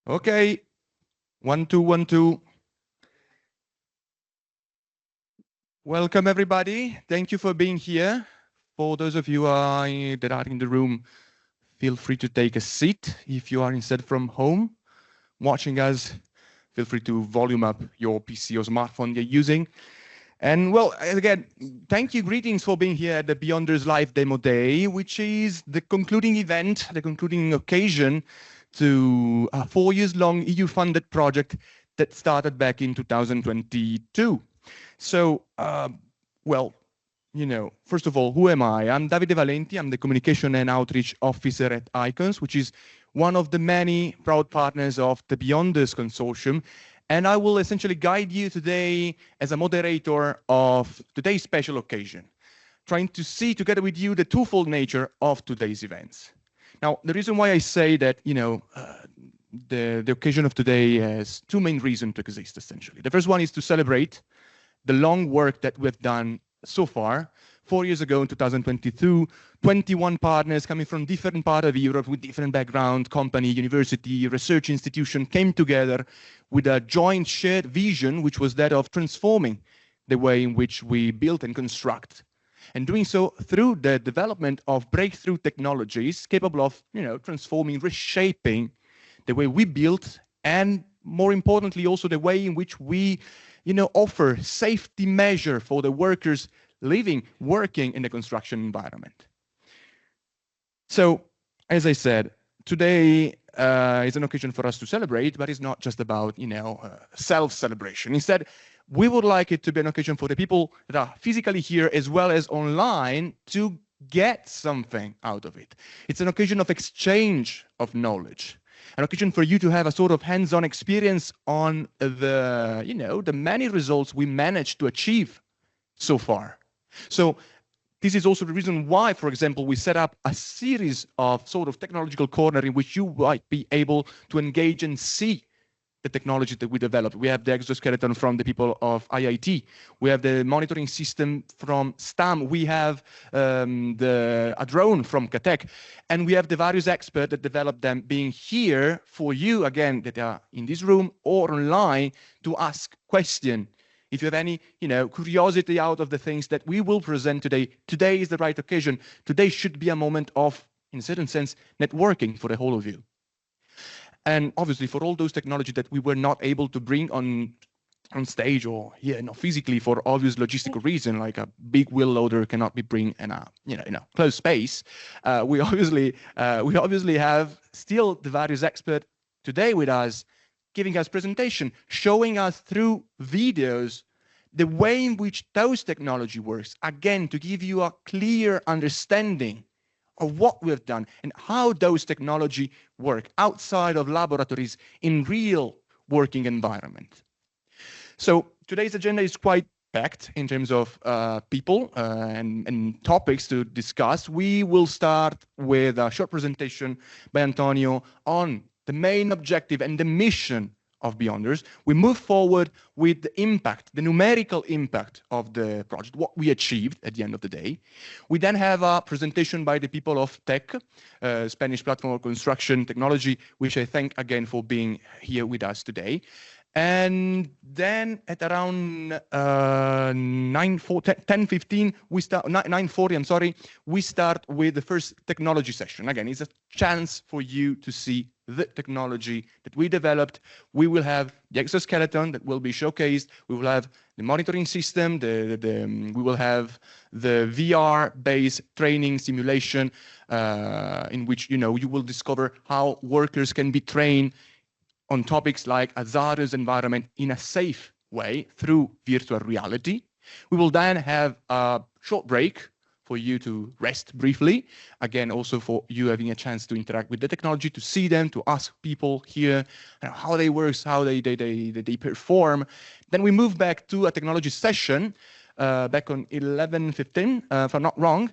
Okay, 1, 2, 1, 2. Welcome, everybody. Thank you for being here. For those of you that are in the room, feel free to take a seat. If you are instead from home watching us, feel free to volume up your PC or smartphone you're using. And well, again, thank you, greetings for being here at the Beyonders Live Demo Day, which is the concluding event, the concluding occasion to a 4 years long EU-funded project that started back in 2022. So, well, you know, first of all, who am I? I'm Davide Valenti. I'm the Communication and Outreach Officer at Icons, which is one of the many proud partners of the Beyonders Consortium. And I will essentially guide you today as a moderator of today's special occasion, trying to see together with you the twofold nature of today's events. Now, the reason why I say that, you know, the occasion of today has two main reasons to exist, essentially. The first one is to celebrate the long work that we've done so far. 4 years ago in 2022, 21 partners coming from different parts of Europe with different background, company, university, research institution came together with a joint shared vision, which was that of transforming the way in which we build and construct. And doing so through the development of breakthrough technologies capable of, you know, transforming, reshaping the way we build, and more importantly, also the way in which we, you know, offer safety measure for the workers living, working in the construction environment. So, as I said, today is an occasion for us to celebrate, but it's not just about, you know, self-celebration. Instead, we would like it to be an occasion for the people that are physically here as well as online to get something out of it. It's an occasion of exchange of knowledge, an occasion for you to have a sort of hands-on experience on the, you know, the many results we managed to achieve so far. So this is also the reason why, for example, we set up a series of sort of technological corner in which you might be able to engage and see the technology that we developed. We have the exoskeleton from the people of IIT. We have the monitoring system from STAM. We have a drone from CATEC. And we have the various experts that developed them being here for you, again, that are in this room or online to ask questions. If you have any, you know, curiosity out of the things that we will present today, today is the right occasion. Today should be a moment of, in a certain sense, networking for the whole of you. And obviously, for all those technology that we were not able to bring on stage or here, not physically, for obvious logistical reason, like a big wheel loader cannot be bring in a, you know, in a closed space. We obviously have still the various experts today with us, giving us presentation, showing us through videos the way in which those technology works, again, to give you a clear understanding of what we've done and how those technology work outside of laboratories in real working environment. So today's agenda is quite packed in terms of people and topics to discuss. We will start with a short presentation by Antonio on the main objective and the mission of Beyonders. We move forward with the impact, the numerical impact of the project, what we achieved at the end of the day. We then have a presentation by the people of TEC, Spanish Platform of Construction Technology, which I thank again for being here with us today. And then at around 10:15, we start 9:40. I'm sorry. We start with the first technology session. Again, it's a chance for you to see the technology that we developed. We will have the exoskeleton that will be showcased. We will have the monitoring system. We will have the VR-based training simulation, in which, you know, you will discover how workers can be trained on topics like hazardous environment in a safe way through virtual reality. We will then have a short break for you to rest briefly. Again, also for you having a chance to interact with the technology, to see them, to ask people here how they work, how they perform. Then we move back to a technology session back on 11:15, if I'm not wrong,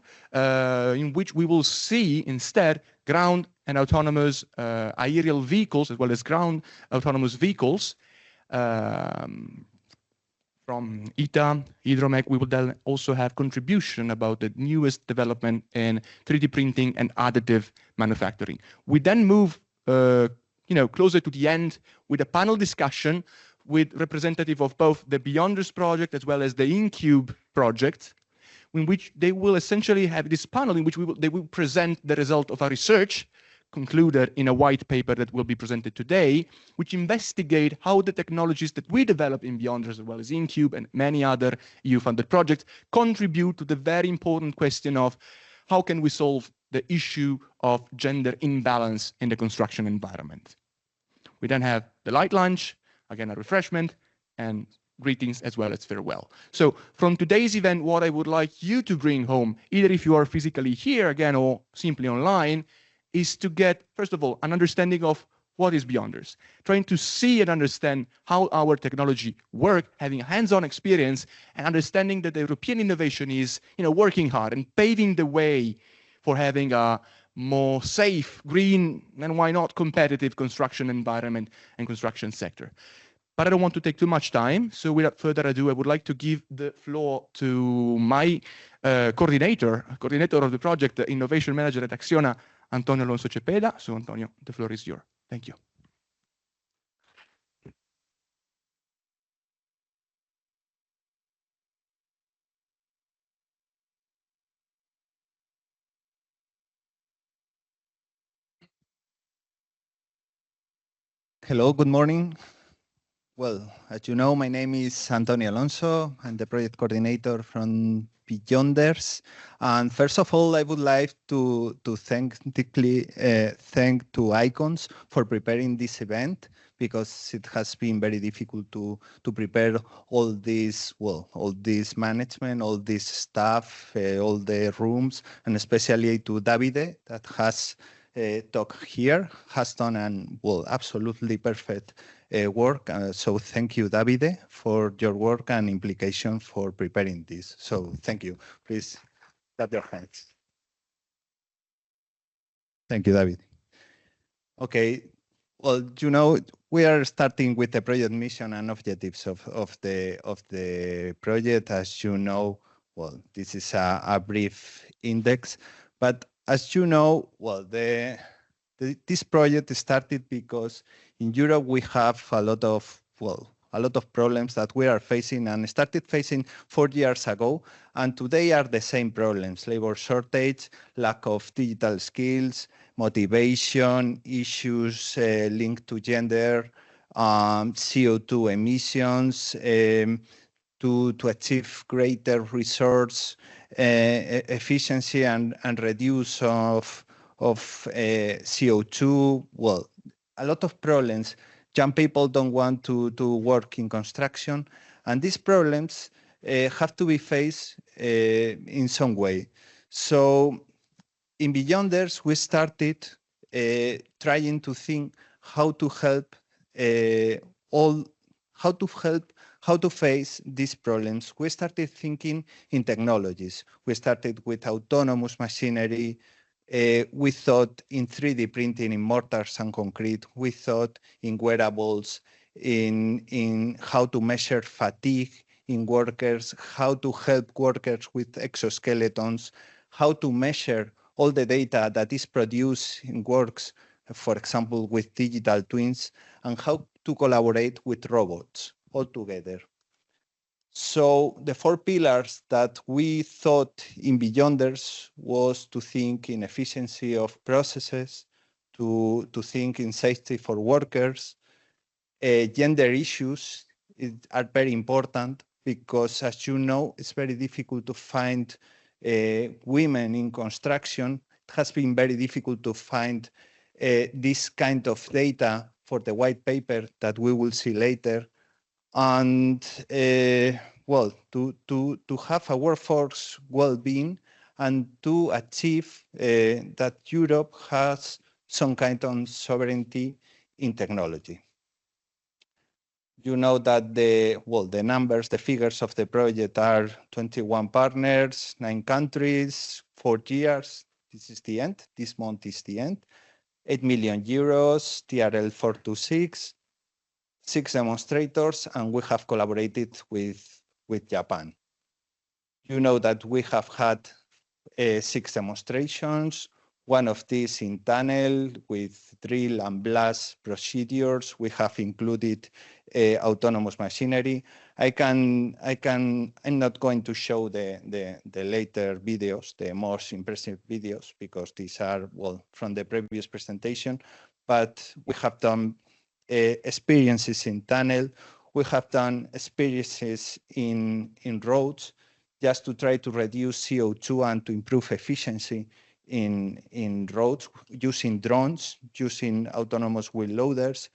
in which we will see instead ground and autonomous aerial vehicles, as well as ground autonomous vehicles from ITA, Hydromec. We will then also have contribution about the newest development in 3D printing and additive manufacturing. We then move, closer to the end with a panel discussion with representative of both the Beyonders project as well as the InCube project, in which they will essentially have this panel in which they will present the result of our research concluded in a white paper that will be presented today, which investigate how the technologies that we develop in Beyonders as well as InCube and many other EU-funded projects contribute to the very important question of how can we solve the issue of gender imbalance in the construction environment. We then have the light lunch, again a refreshment, and greetings as well as farewell. So from today's event, what I would like you to bring home, either if you are physically here again or simply online, is to get, first of all, an understanding of what is Beyonders, trying to see and understand how our technology works, having a hands-on experience, and understanding that the European innovation is working hard and paving the way for having a more safe, green, and why not competitive construction environment and construction sector. But I don't want to take too much time, so without further ado, I would like to give the floor to my coordinator of the project, the innovation manager at Acciona, Antonio Alonso Cepeda. So Antonio, the floor is yours. Thank you. Hello, good morning. Well, as you know, my name is Antonio Alonso. I'm the project coordinator from BEEYONDERS. And first of all, I would like to thank to Icons for preparing this event, because it has been very difficult to prepare all this management, all this staff, all the rooms, and especially to Davide that has talk here, has done an absolutely perfect work. So thank you, Davide, for your work and implication for preparing this. So thank you. Please clap your hands. Thank you, David. Okay. Well, we are starting with the project mission and objectives of the project. As you know, this is a brief index, but as you know, this project started because in Europe we have a lot of problems that we are facing and started facing 4 years ago, and today are the same problems: labor shortage, lack of digital skills, motivation, issues linked to gender, CO2 emissions, to achieve greater resource efficiency and reduce of CO2. Well, a lot of problems. Young people don't want to work in construction, and these problems have to be faced in some way. So in Beyonders, we started trying to think how to help how to face these problems. We started thinking in technologies. We started with autonomous machinery. We thought in 3D printing in mortars and concrete. We thought in wearables, in how to measure fatigue in workers, how to help workers with exoskeletons, how to measure all the data that is produced in works, for example, with digital twins, and how to collaborate with robots all together. So the 4 pillars that we thought in Beyonders was to think in efficiency of processes, to think in safety for workers. Gender issues are very important because, as you know, it's very difficult to find women in construction. It has been very difficult to find this kind of data for the white paper that we will see later. And to have a workforce well-being and to achieve that Europe has some kind of sovereignty in technology. You know that the numbers, the figures of the project are 21 partners, 9 countries, 4 years. This is the end. This month is the end. 8 million euros, TRL 426. 6 demonstrators, and we have collaborated with Japan. You know that we have had 6 demonstrations. One of these in tunnel with drill and blast procedures. We have included autonomous machinery. I'm not going to show the later videos, the most impressive videos, because these are, well, from the previous presentation, but we have done experiences in tunnel. We have done experiences in roads just to try to reduce CO2 and to improve efficiency in roads using drones, using autonomous wheel loaders.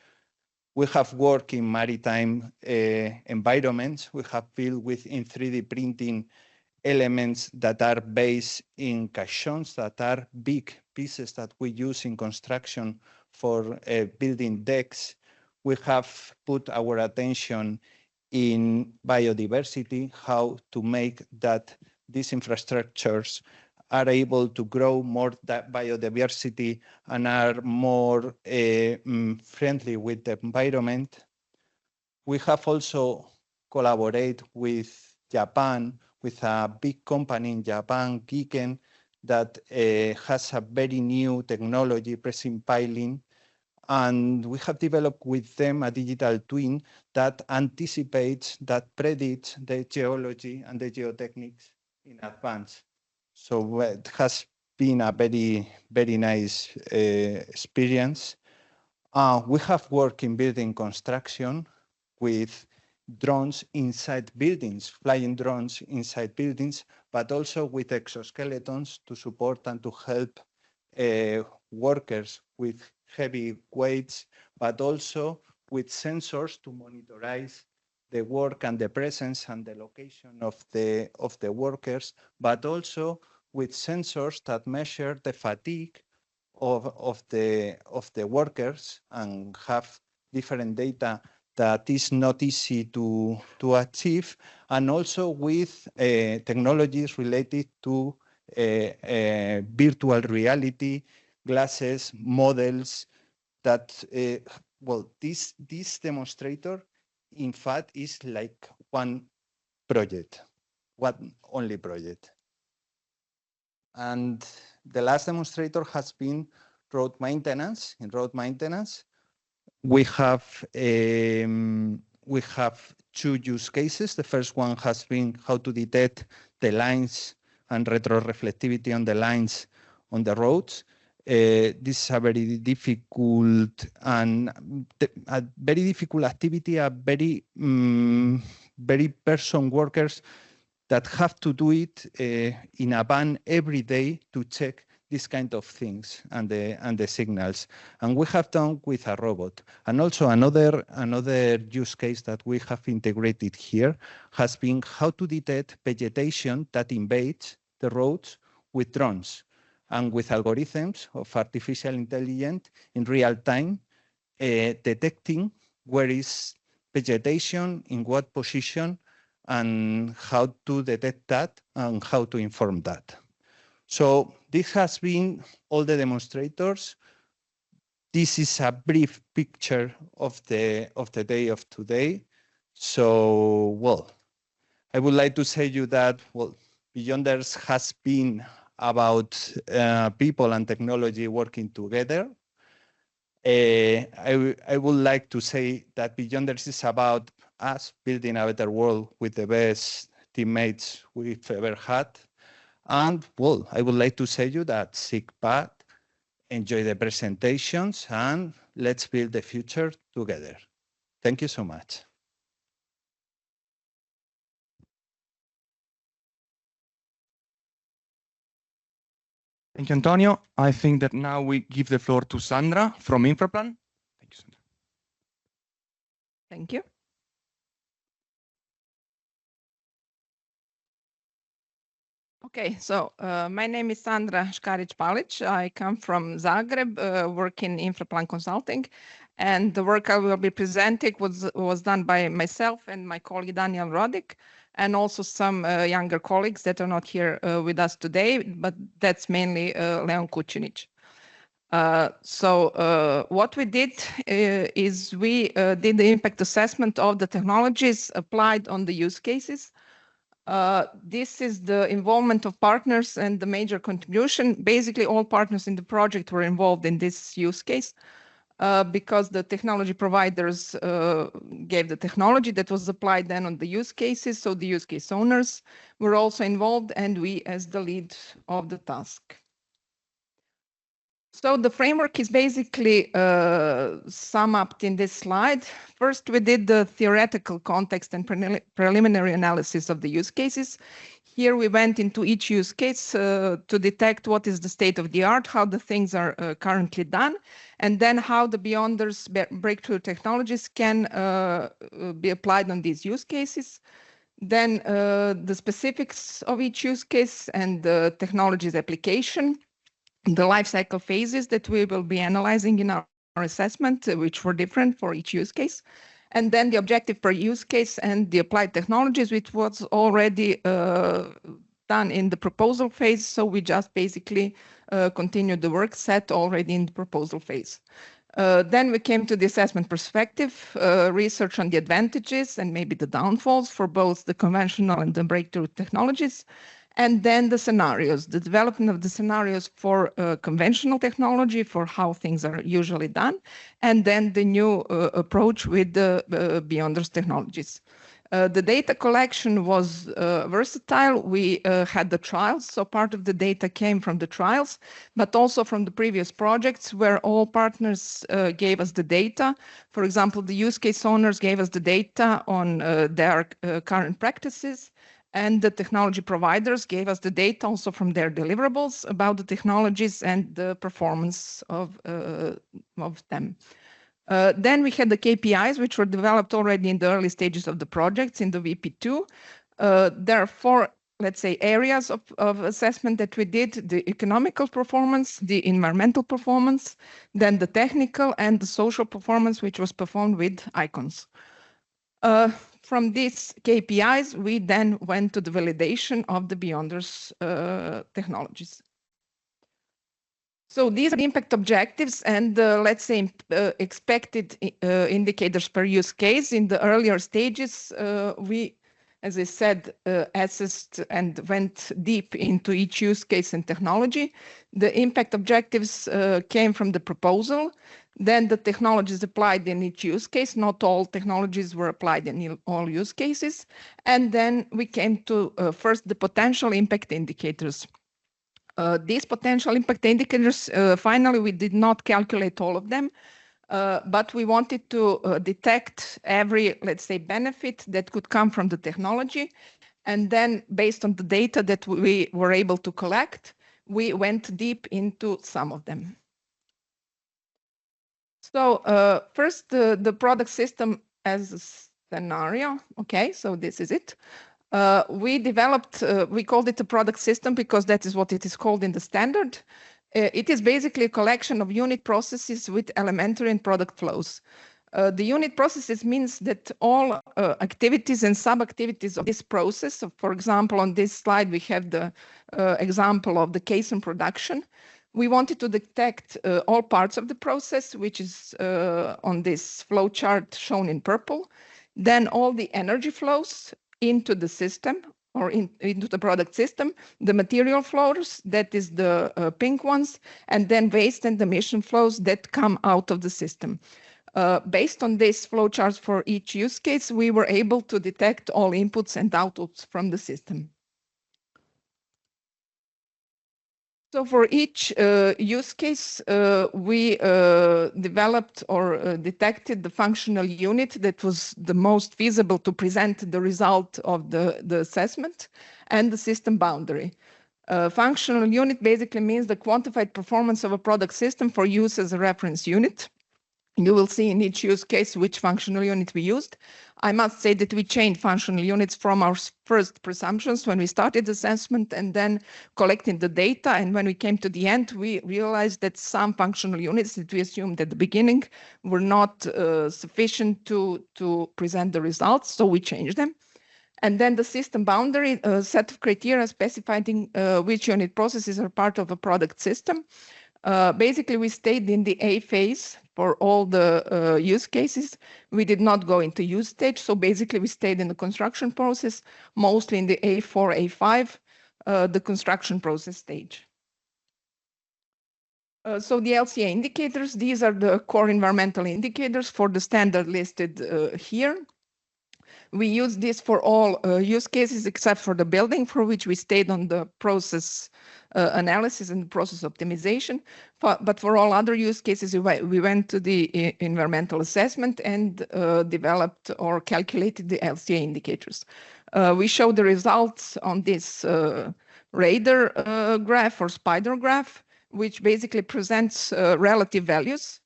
We have worked in maritime environments. We have built in 3D printing elements that are based in caissons, that are big pieces that we use in construction for building decks. We have put our attention in biodiversity, how to make that these infrastructures are able to grow more biodiversity and are more friendly with the environment. We have also collaborated with Japan, with a big company in Japan, Giken, that has a very new technology, pressing piling. And we have developed with them a digital twin that anticipates, that predicts the geology and the geotechnics in advance. So it has been a very, very nice experience. We have worked in building construction with drones inside buildings, flying drones inside buildings, but also with exoskeletons to support and to help workers with heavy weights, but also with sensors to monitorize the work and the presence and the location of the workers, but also with sensors that measure the fatigue of the workers and have different data that is not easy to achieve, and also with technologies related to virtual reality, glasses, models that, well, this demonstrator, in fact, is like one project, one only project. And the last demonstrator has been road maintenance. In road maintenance, we have two use cases. The first one has been how to detect the lines and retroreflectivity on the lines on the roads. This is a very difficult activity, a very person workers that have to do it in a van every day to check these kind of things and the signals. And we have done with a robot. And also another use case that we have integrated here has been how to detect vegetation that invades the roads with drones and with algorithms of artificial intelligence in real time, detecting where is vegetation, in what position, and how to detect that and how to inform that. So this has been all the demonstrators. This is a brief picture of the day of today. So, well, I would like to say you that, well, Beyonders has been about people and technology working together. I would like to say that Beyonders is about us building a better world with the best teammates we've ever had. And well, I would like to say you that sit back, enjoy the presentations, and let's build the future together. Thank you so much. Thank you, Antonio. I think that now we give the floor to Sandra from Infraplan. Thank you, Sandra. Thank you. Okay, so my name is Sandra Škarić-Palić. I come from Zagreb, work in Infraplan Consulting, and the work I will be presenting was done by myself and my colleague Daniel Rodic, and also some younger colleagues that are not here with us today, but that's mainly Leon Kučinić. So what we did is we did the impact assessment of the technologies applied on the use cases. This is the involvement of partners and the major contribution. Basically, all partners in the project were involved in this use case because the technology providers gave the technology that was applied then on the use cases. So the use case owners were also involved, and we as the lead of the task. So the framework is basically summed up in this slide. First, we did the theoretical context and preliminary analysis of the use cases. Here we went into each use case to detect what is the state of the art, how the things are currently done, and then how the Beyonders breakthrough technologies can be applied on these use cases. Then the specifics of each use case and the technology's application, the life cycle phases that we will be analyzing in our assessment, which were different for each use case, and then the objective per use case and the applied technologies, which was already done in the proposal phase. So we just basically continued the work set already in the proposal phase. Then we came to the assessment perspective, research on the advantages and maybe the downfalls for both the conventional and the breakthrough technologies. And then the scenarios, the development of the scenarios for conventional technology, for how things are usually done, and then the new approach with the Beyonders technologies. The data collection was versatile. We had the trials, so part of the data came from the trials, but also from the previous projects where all partners gave us the data. For example, the use case owners gave us the data on their current practices, and the technology providers gave us the data also from their deliverables about the technologies and the performance of them. Then we had the KPIs, which were developed already in the early stages of the projects in the VP2. There are four, let's say, areas of assessment that we did: the economical performance, the environmental performance, then the technical and the social performance, which was performed with icons. From these KPIs, we then went to the validation of the Beyonders technologies. So these are the impact objectives and let's say expected indicators per use case. In the earlier stages, we, as I said, assessed and went deep into each use case and technology. The impact objectives came from the proposal. Then the technologies applied in each use case. Not all technologies were applied in all use cases. And then we came to first the potential impact indicators. These potential impact indicators, finally, we did not calculate all of them, but we wanted to detect every, let's say, benefit that could come from the technology. And then based on the data that we were able to collect, we went deep into some of them. So first, the product system as a scenario. Okay, so this is it. We developed, we called it a product system because that is what it is called in the standard. It is basically a collection of unit processes with elementary and product flows. The unit processes means that all activities and sub-activities of this process, so for example, on this slide, we have the example of the case and production. We wanted to detect all parts of the process, which is on this flow chart shown in purple. Then all the energy flows into the system or into the product system, the material flows, that is the pink ones, and then waste and emission flows that come out of the system. Based on these flowcharts for each use case, we were able to detect all inputs and outputs from the system. So for each use case, we developed or detected the functional unit that was the most feasible to present the result of the assessment and the system boundary. Functional unit basically means the quantified performance of a product system for use as a reference unit. You will see in each use case which functional unit we used. I must say that we changed functional units from our first presumptions when we started assessment and then collecting the data. And when we came to the end, we realized that some functional units that we assumed at the beginning were not sufficient to present the results, so we changed them. And then the system boundary, a set of criteria specifying which unit processes are part of a product system. Basically, we stayed in the A phase for all the use cases. We did not go into use stage. So basically, we stayed in the construction process, mostly in the A4, A5, the construction process stage. So the LCA indicators, these are the core environmental indicators for the standard listed here. We use this for all use cases except for the building, for which we stayed on the process analysis and process optimization. But for all other use cases, we went to the environmental assessment and developed or calculated the LCA indicators. We show the results on this radar graph or spider graph, which basically presents relative values.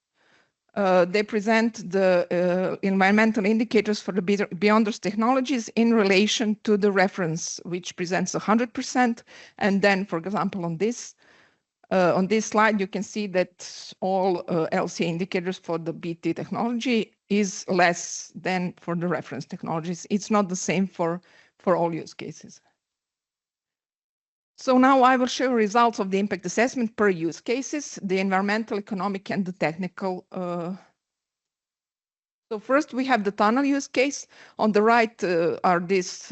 They present the environmental indicators for the BEEYONDERS technologies in relation to the reference, which presents 100%. And then, for example, on this slide, you can see that all LCA indicators for the BT technology is less than for the reference technologies. It's not the same for all use cases. So now I will show results of the impact assessment per use cases, the environmental, economic, and the technical. So first we have the tunnel use case. On the right are these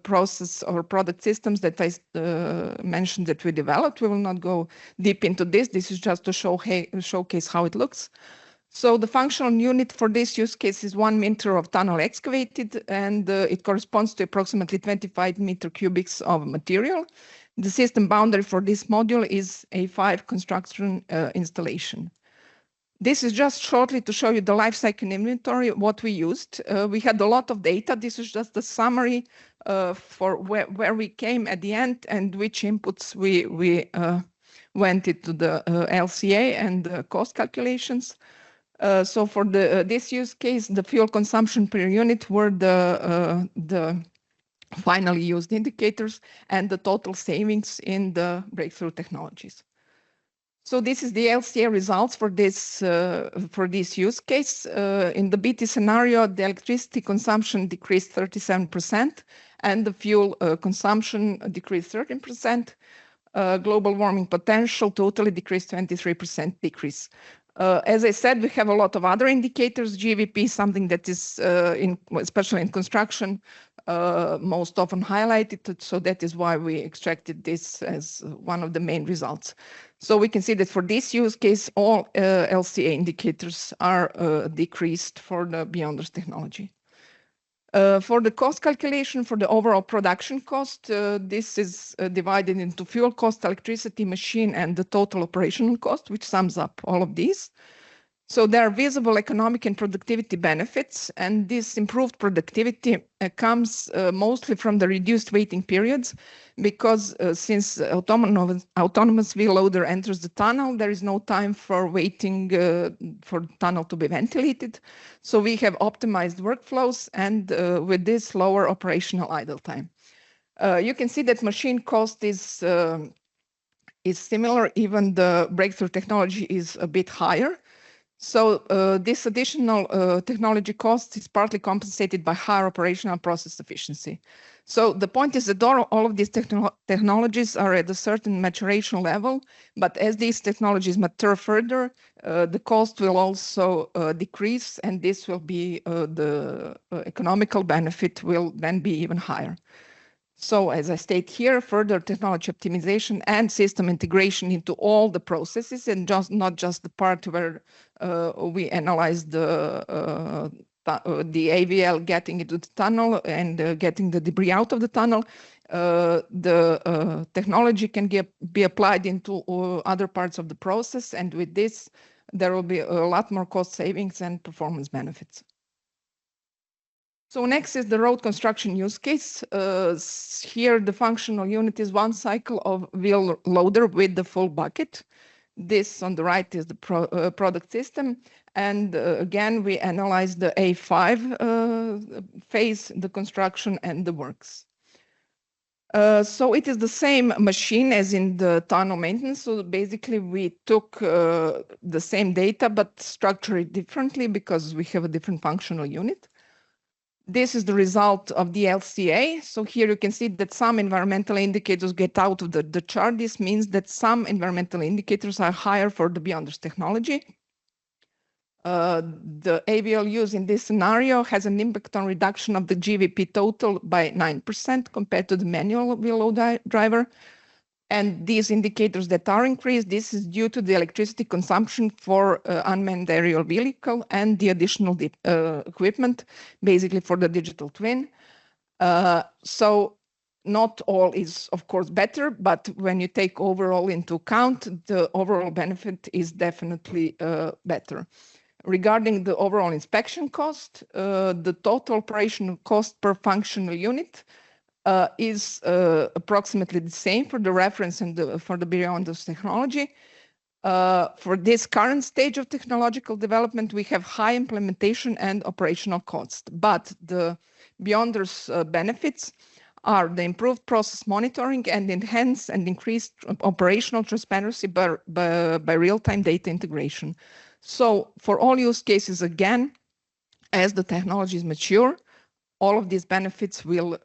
process or product systems that I mentioned that we developed. We will not go deep into this. This is just to showcase how it looks. So the functional unit for this use case is 1 meter of tunnel excavated, and it corresponds to approximately 25 meter cubics of material. The system boundary for this module is A5 construction installation. This is just shortly to show you the life cycle inventory, what we used. We had a lot of data. This is just a summary for where we came at the end and which inputs we went into the LCA and the cost calculations. So for this use case, the fuel consumption per unit were the finally used indicators and the total savings in the breakthrough technologies. So this is the LCA results for this use case. In the BT scenario, the electricity consumption decreased 37% and the fuel consumption decreased 13%. Global warming potential totally decreased 23% decrease. As I said, we have a lot of other indicators. GVP, something that is, especially in construction, most often highlighted. So that is why we extracted this as one of the main results. So we can see that for this use case, all LCA indicators are decreased for the BEEYONDERS technology. For the cost calculation for the overall production cost, this is divided into fuel cost, electricity, machine, and the total operational cost, which sums up all of these. So there are visible economic and productivity benefits, and this improved productivity comes mostly from the reduced waiting periods, because since autonomous wheel loader enters the tunnel, there is no time for waiting for the tunnel to be ventilated. So we have optimized workflows and with this lower operational idle time. You can see that machine cost is similar, even the breakthrough technology is a bit higher. So this additional technology cost is partly compensated by higher operational process efficiency. So the point is that all of these technologies are at a certain maturation level, but as these technologies mature further, the cost will also decrease, and this will be the economical benefit will then be even higher. So as I state here, further technology optimization and system integration into all the processes, and not just the part where we analyze the AVL getting into the tunnel and getting the debris out of the tunnel. The technology can be applied into other parts of the process, and with this, there will be a lot more cost savings and performance benefits. So next is the road construction use case. Here, the functional unit is one cycle of wheel loader with the full bucket. This on the right is the product system. And again, we analyze the A5 phase, the construction and the works. So it is the same machine as in the tunnel maintenance. So basically, we took the same data, but structured it differently because we have a different functional unit. This is the result of the LCA. So here you can see that some environmental indicators get out of the chart. This means that some environmental indicators are higher for the BEEYONDERS technology. The AVL use in this scenario has an impact on reduction of the GVP total by 9% compared to the manual VLO driver. And these indicators that are increased, this is due to the electricity consumption for unmanned aerial vehicle and the additional equipment, basically for the digital twin. So not all is, of course, better, but when you take overall into account, the overall benefit is definitely better. Regarding the overall inspection cost, the total operational cost per functional unit is approximately the same for the reference and for the BEEYONDERS technology. For this current stage of technological development, we have high implementation and operational cost, but the BEEYONDERS benefits are the improved process monitoring and enhanced and increased operational transparency by real-time data integration. So for all use cases, again, as the technology is mature, all of these benefits will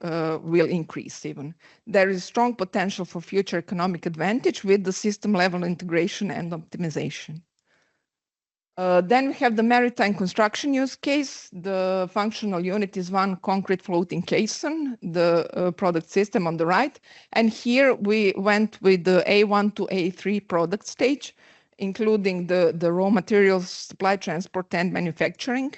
increase even. There is strong potential for future economic advantage with the system level integration and optimization. Then we have the maritime construction use case. The functional unit is one concrete floating caisson, the product system on the right. And here we went with the A1 to A3 product stage, including the raw materials, supply, transport, and manufacturing.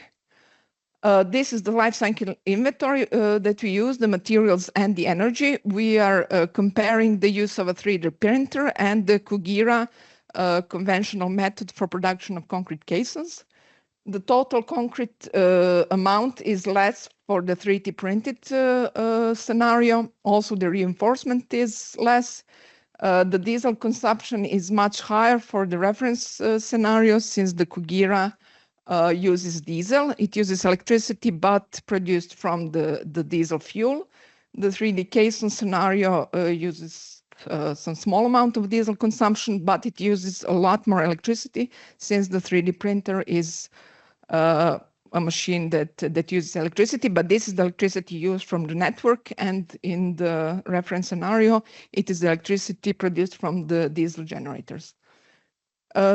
This is the life cycle inventory that we use, the materials and the energy. We are comparing the use of a 3D printer and the Kugira conventional method for production of concrete caissons. The total concrete amount is less for the 3D printed scenario. Also, the reinforcement is less. The diesel consumption is much higher for the reference scenario since the Kugira uses diesel. It uses electricity, but produced from the diesel fuel. The 3D caisson scenario uses some small amount of diesel consumption, but it uses a lot more electricity since the 3D printer is a machine that uses electricity, but this is the electricity used from the network, and in the reference scenario, it is the electricity produced from the diesel generators.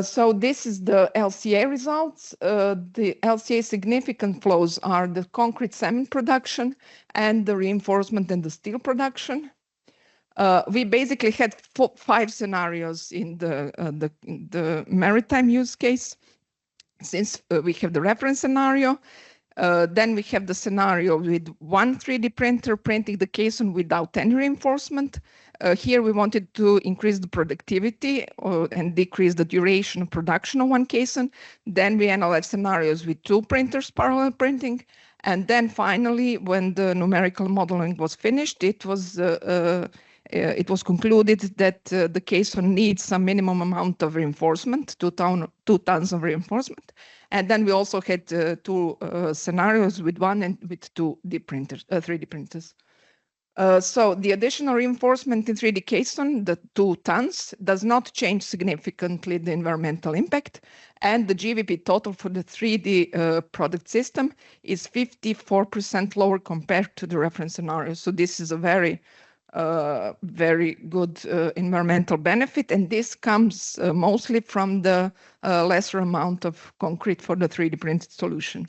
So this is the LCA results. The LCA significant flows are the concrete cement production and the reinforcement and the steel production. We basically had 5 scenarios in the maritime use case. Since we have the reference scenario, then we have the scenario with one 3D printer printing the caisson without any reinforcement. Here we wanted to increase the productivity and decrease the duration of production of one caisson. Then we analyzed scenarios with 2 printers parallel printing. And then finally, when the numerical modeling was finished, it was concluded that the caisson needs some minimum amount of reinforcement, 2 tons of reinforcement. And then we also had 2 scenarios with 1 and with 2 3D printers. So the additional reinforcement in 3D caisson, the 2 tons, does not change significantly the environmental impact. And the GVP total for the 3D product system is 54% lower compared to the reference scenario. So this is a very good environmental benefit, and this comes mostly from the lesser amount of concrete for the 3D printed solution.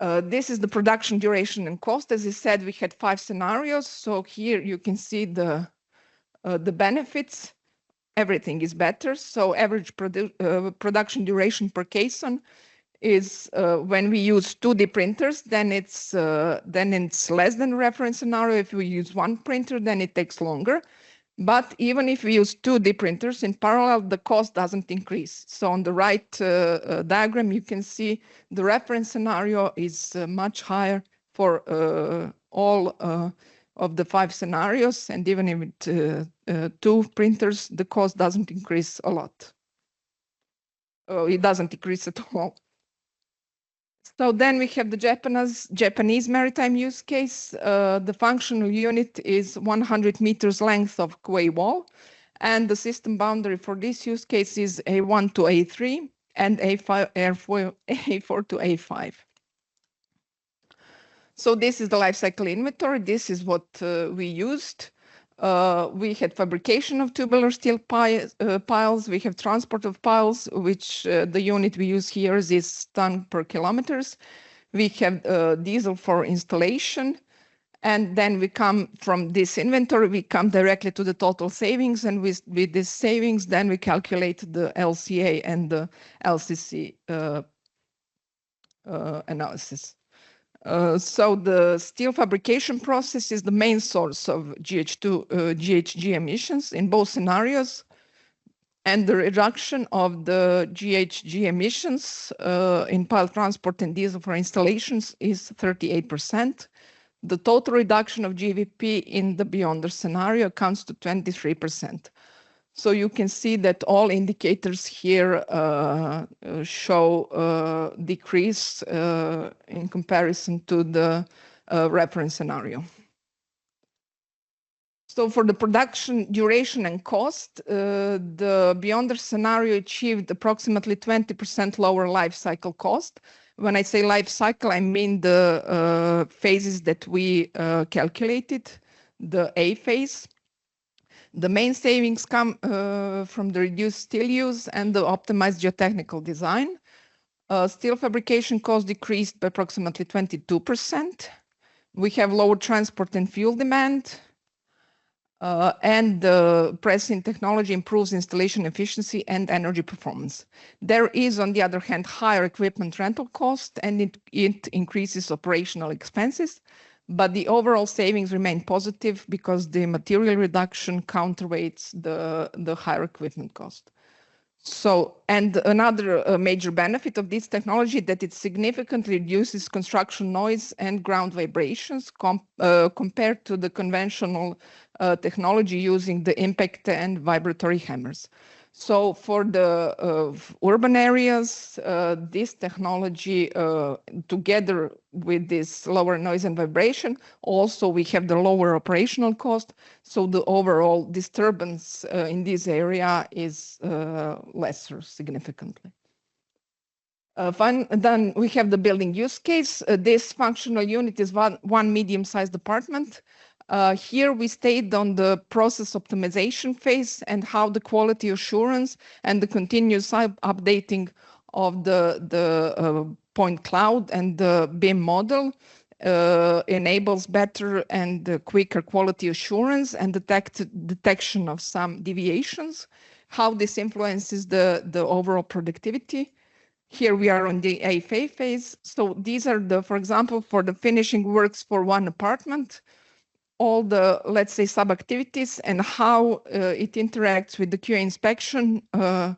This is the production duration and cost. As I said, we had 5 scenarios. So here you can see the benefits. Everything is better. So average production duration per caisson is when we use 2D printers, then it's less than reference scenario. If we use 1 printer, then it takes longer. But even if we use 2D printers in parallel, the cost doesn't increase. So on the right diagram, you can see the reference scenario is much higher for all of the 5 scenarios. And even if 2 printers, the cost doesn't increase a lot. It doesn't decrease at all. So then we have the Japanese maritime use case. The functional unit is 100 meters length of quay wall, and the system boundary for this use case is A1 to A3 and A4 to A5. So this is the life cycle inventory. This is what we used. We had fabrication of tubular steel piles. We have transport of piles, which the unit we use here is ton per kilometers. We have diesel for installation. And then we come from this inventory, we come directly to the total savings. And with this savings, then we calculate the LCA and the LCC analysis. So the steel fabrication process is the main source of GHG emissions in both scenarios. And the reduction of the GHG emissions in pile transport and diesel for installations is 38%. The total reduction of GVP in the BEEYONDERS scenario comes to 23%. So you can see that all indicators here show decrease in comparison to the reference scenario. So for the production duration and cost, the BEEYONDERS scenario achieved approximately 20% lower life cycle cost. When I say life cycle, I mean the phases that we calculated, the A phase. The main savings come from the reduced steel use and the optimized geotechnical design. Steel fabrication cost decreased by approximately 22%. We have lower transport and fuel demand. And the pressing technology improves installation efficiency and energy performance. There is, on the other hand, higher equipment rental cost, and it increases operational expenses, but the overall savings remain positive because the material reduction counterweights the higher equipment cost. So, and another major benefit of this technology that it significantly reduces construction noise and ground vibrations compared to the conventional technology using the impact and vibratory hammers. So for the urban areas, this technology, together with this lower noise and vibration, also we have the lower operational cost. So the overall disturbance in this area is lesser significantly. Then we have the building use case. This functional unit is one medium-sized apartment. Here we stayed on the process optimization phase and how the quality assurance and the continuous updating of the point cloud and the BIM model enables better and quicker quality assurance and detection of some deviations, how this influences the overall productivity. Here we are on the AFA phase. So these are the, for example, for the finishing works for one apartment, all the, let's say, sub-activities and how it interacts with the QA inspection and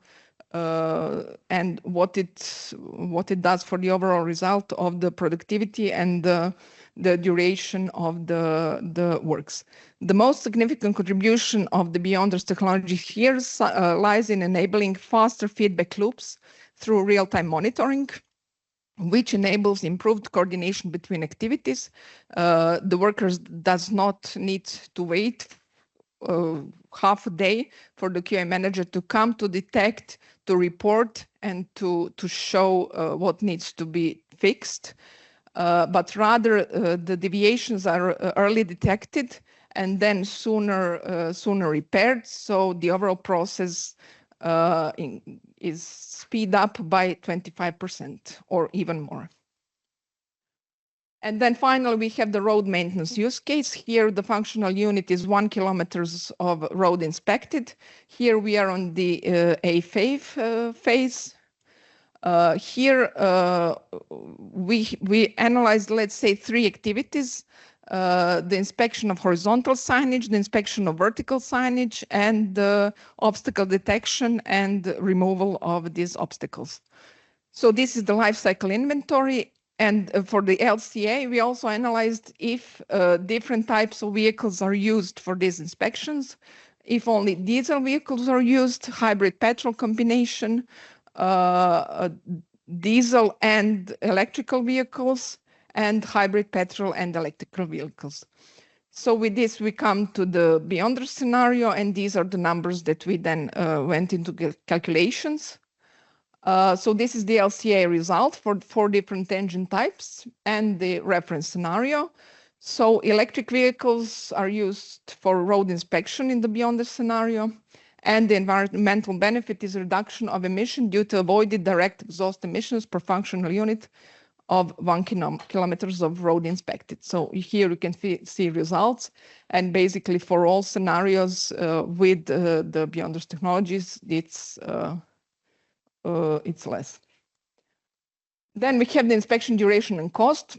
what it does for the overall result of the productivity and the duration of the works. The most significant contribution of the BEEYONDERS technology here lies in enabling faster feedback loops through real-time monitoring, which enables improved coordination between activities. The workers does not need to wait half a day for the QA manager to come to detect, to report, and to show what needs to be fixed. But rather, the deviations are early detected and then sooner repaired. So the overall process is speed up by 25% or even more. And then finally, we have the road maintenance use case. Here, the functional unit is 1 kilometer of road inspected. Here we are on the A5 phase. Here, we analyzed, let's say, 3 activities. The inspection of horizontal signage, the inspection of vertical signage, and the obstacle detection and removal of these obstacles. So this is the life cycle inventory. And for the LCA, we also analyzed if different types of vehicles are used for these inspections, if only diesel vehicles are used, hybrid petrol combination, diesel and electrical vehicles, and hybrid petrol and electrical vehicles. So with this, we come to the BEEYONDERS scenario, and these are the numbers that we then went into calculations. So this is the LCA result for 4 different engine types and the reference scenario. So electric vehicles are used for road inspection in the BEEYONDERS scenario. And the environmental benefit is reduction of emission due to avoided direct exhaust emissions per functional unit of 1 kilometers of road inspected. So here you can see results. And basically for all scenarios with the BEEYONDERS technologies, it's less. Then we have the inspection duration and cost.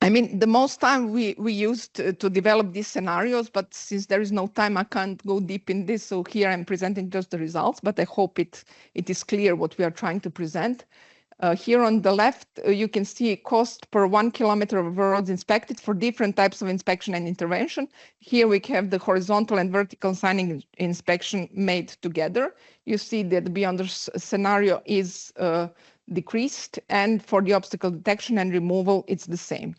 I mean, the most time we used to develop these scenarios, but since there is no time, I can't go deep in this. So here I'm presenting just the results, but I hope it is clear what we are trying to present. Here on the left, you can see cost per 1 kilometer of roads inspected for different types of inspection and intervention. Here we have the horizontal and vertical signing inspection made together. You see that the BEEYONDERS scenario is decreased, and for the obstacle detection and removal, it's the same.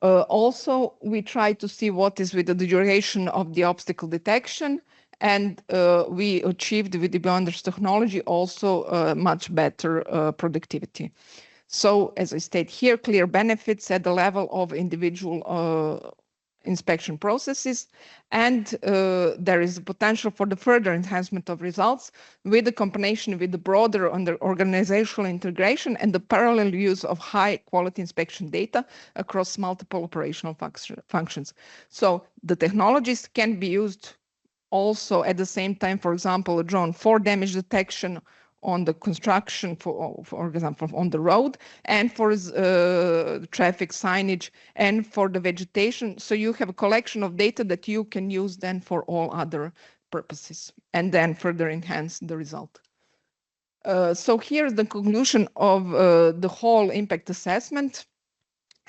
Also, we try to see what is with the duration of the obstacle detection, and we achieved with the BEEYONDERS technology also much better productivity. So as I state here, clear benefits at the level of individual inspection processes, and there is a potential for the further enhancement of results with the combination with the broader organizational integration and the parallel use of high quality inspection data across multiple operational functions. So the technologies can be used also at the same time, for example, a drone for damage detection on the construction, for example, on the road, and for traffic signage, and for the vegetation. So you have a collection of data that you can use then for all other purposes, and then further enhance the result. So here's the conclusion of the whole impact assessment.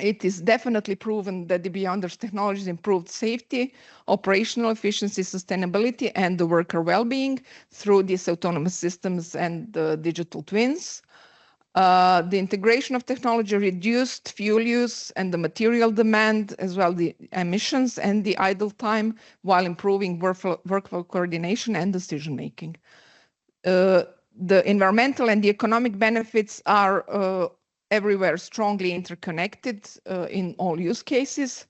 It is definitely proven that the BEEYONDERS technologies improved safety, operational efficiency, sustainability, and the worker well-being through these autonomous systems and digital twins. The integration of technology reduced fuel use and the material demand, as well the emissions and the idle time, while improving workflow coordination and decision-making. The environmental and the economic benefits are everywhere strongly interconnected in all use cases.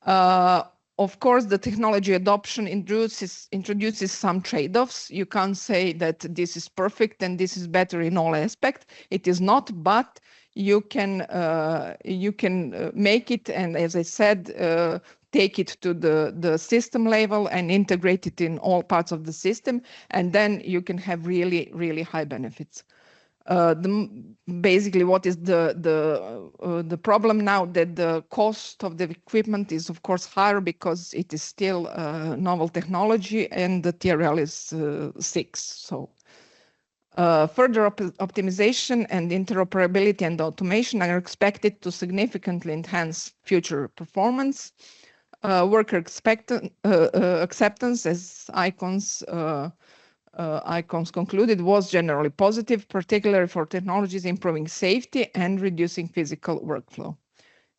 Of course, the technology adoption introduces some trade-offs. You can't say that this is perfect and this is better in all aspects. It is not, but you can make it, and as I said, take it to the system level and integrate it in all parts of the system, and then you can have really, really high benefits. Basically, what is the problem now, that the cost of the equipment is of course higher because it is still novel technology and the TRL is 6. So further optimization and interoperability and automation are expected to significantly enhance future performance. Worker acceptance, as ICONS concluded, was generally positive, particularly for technologies improving safety and reducing physical workflow.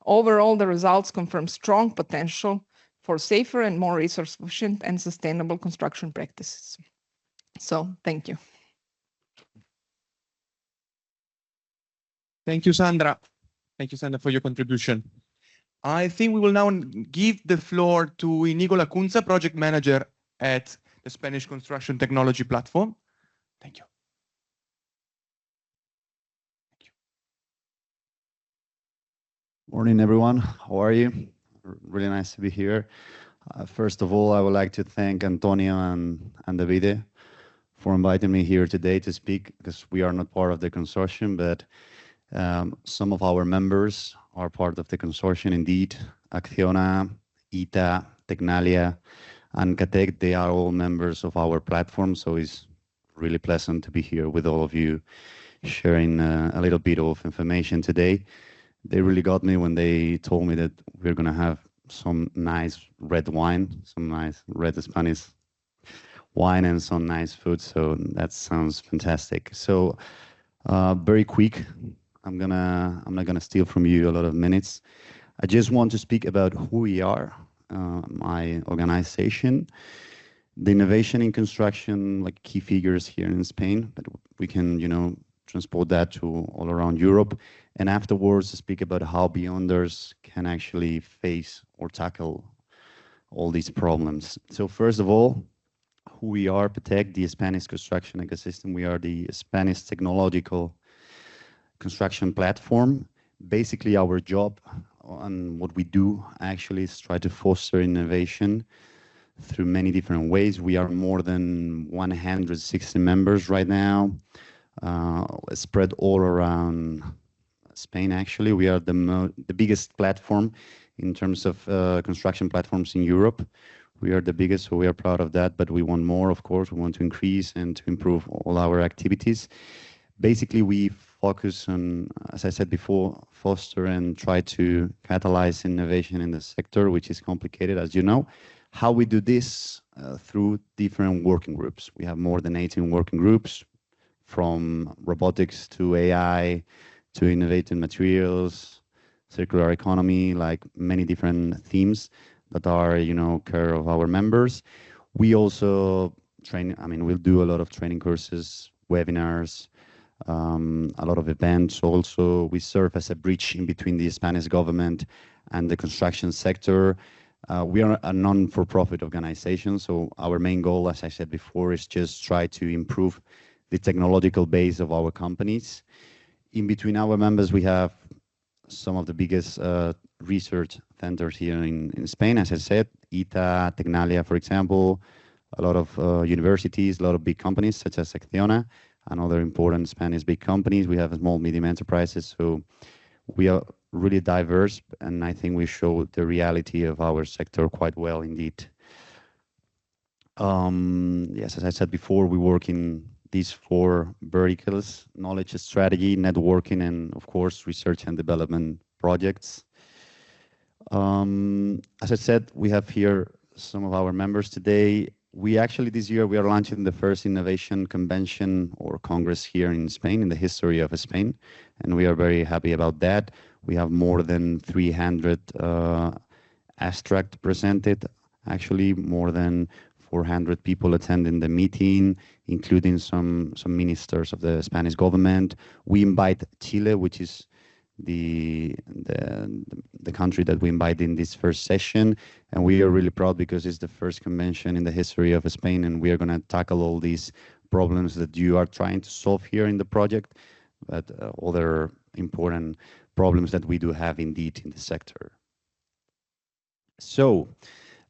Overall, the results confirm strong potential for safer and more resource efficient and sustainable construction practices. So, thank you. Thank you, Sandra. Thank you, Sandra, for your contribution. I think we will now give the floor to Inigo Lacunza, project manager at the Spanish Construction Technology Platform. Thank you. Thank you. Morning, everyone. How are you? Really nice to be here. First of all, I would like to thank Antonio and Davide for inviting me here today to speak, because we are not part of the consortium, but some of our members are part of the consortium indeed. Acciona, ITA, Tecnalia, and Catec, they are all members of our platform, so it's really pleasant to be here with all of you, sharing a little bit of information today. They really got me when they told me that we're going to have some nice red wine, some nice red Spanish wine, and some nice food, so that sounds fantastic. So very quick, I'm not gonna steal from you a lot of minutes. I just want to speak about who we are, my organization, the innovation in construction, like key figures here in Spain, but we can, transport that to all around Europe, and afterwards speak about how Beyonders can actually face or tackle all these problems. So first of all, who we are, PTEC, the Spanish construction ecosystem. We are the Spanish technological construction platform. Basically, our job and what we do actually is try to foster innovation through many different ways. We are more than 160 members right now, spread all around Spain. Actually, we are the biggest platform in terms of construction platforms in Europe. We are the biggest, so we are proud of that, but we want more, of course. We want to increase and to improve all our activities. Basically, we focus on, as I said before, foster and try to catalyze innovation in the sector, which is complicated, as you know. How we do this? Through different working groups. We have more than 18 working groups, from robotics to AI, to innovative materials, circular economy, like many different themes that are, care of our members. We also train, we'll do a lot of training courses, webinars, a lot of events. Also, we serve as a bridge in between the Spanish government and the construction sector. We are a non-for-profit organization, so our main goal, as I said before, is just try to improve the technological base of our companies. In between our members, we have some of the biggest research centers here in Spain, as I said, ITA, Tecnalia, for example, a lot of universities, a lot of big companies such as Acciona and other important Spanish big companies. We have small, medium enterprises, so we are really diverse, and I think we show the reality of our sector quite well indeed. Yes, as I said before, we work in these 4 verticals: knowledge, strategy, networking, and of course, research and development projects. As I said, we have here some of our members today. We actually, this year, we are launching the first innovation convention or congress here in Spain, in the history of Spain, and we are very happy about that. We have more than 300 abstracts presented, actually more than 400 people attending the meeting, including some ministers of the Spanish government. We invite Chile, which is the country that we invite in this first session, and we are really proud because it's the first convention in the history of Spain, and we are going to tackle all these problems that you are trying to solve here in the project, but other important problems that we do have indeed in the sector. So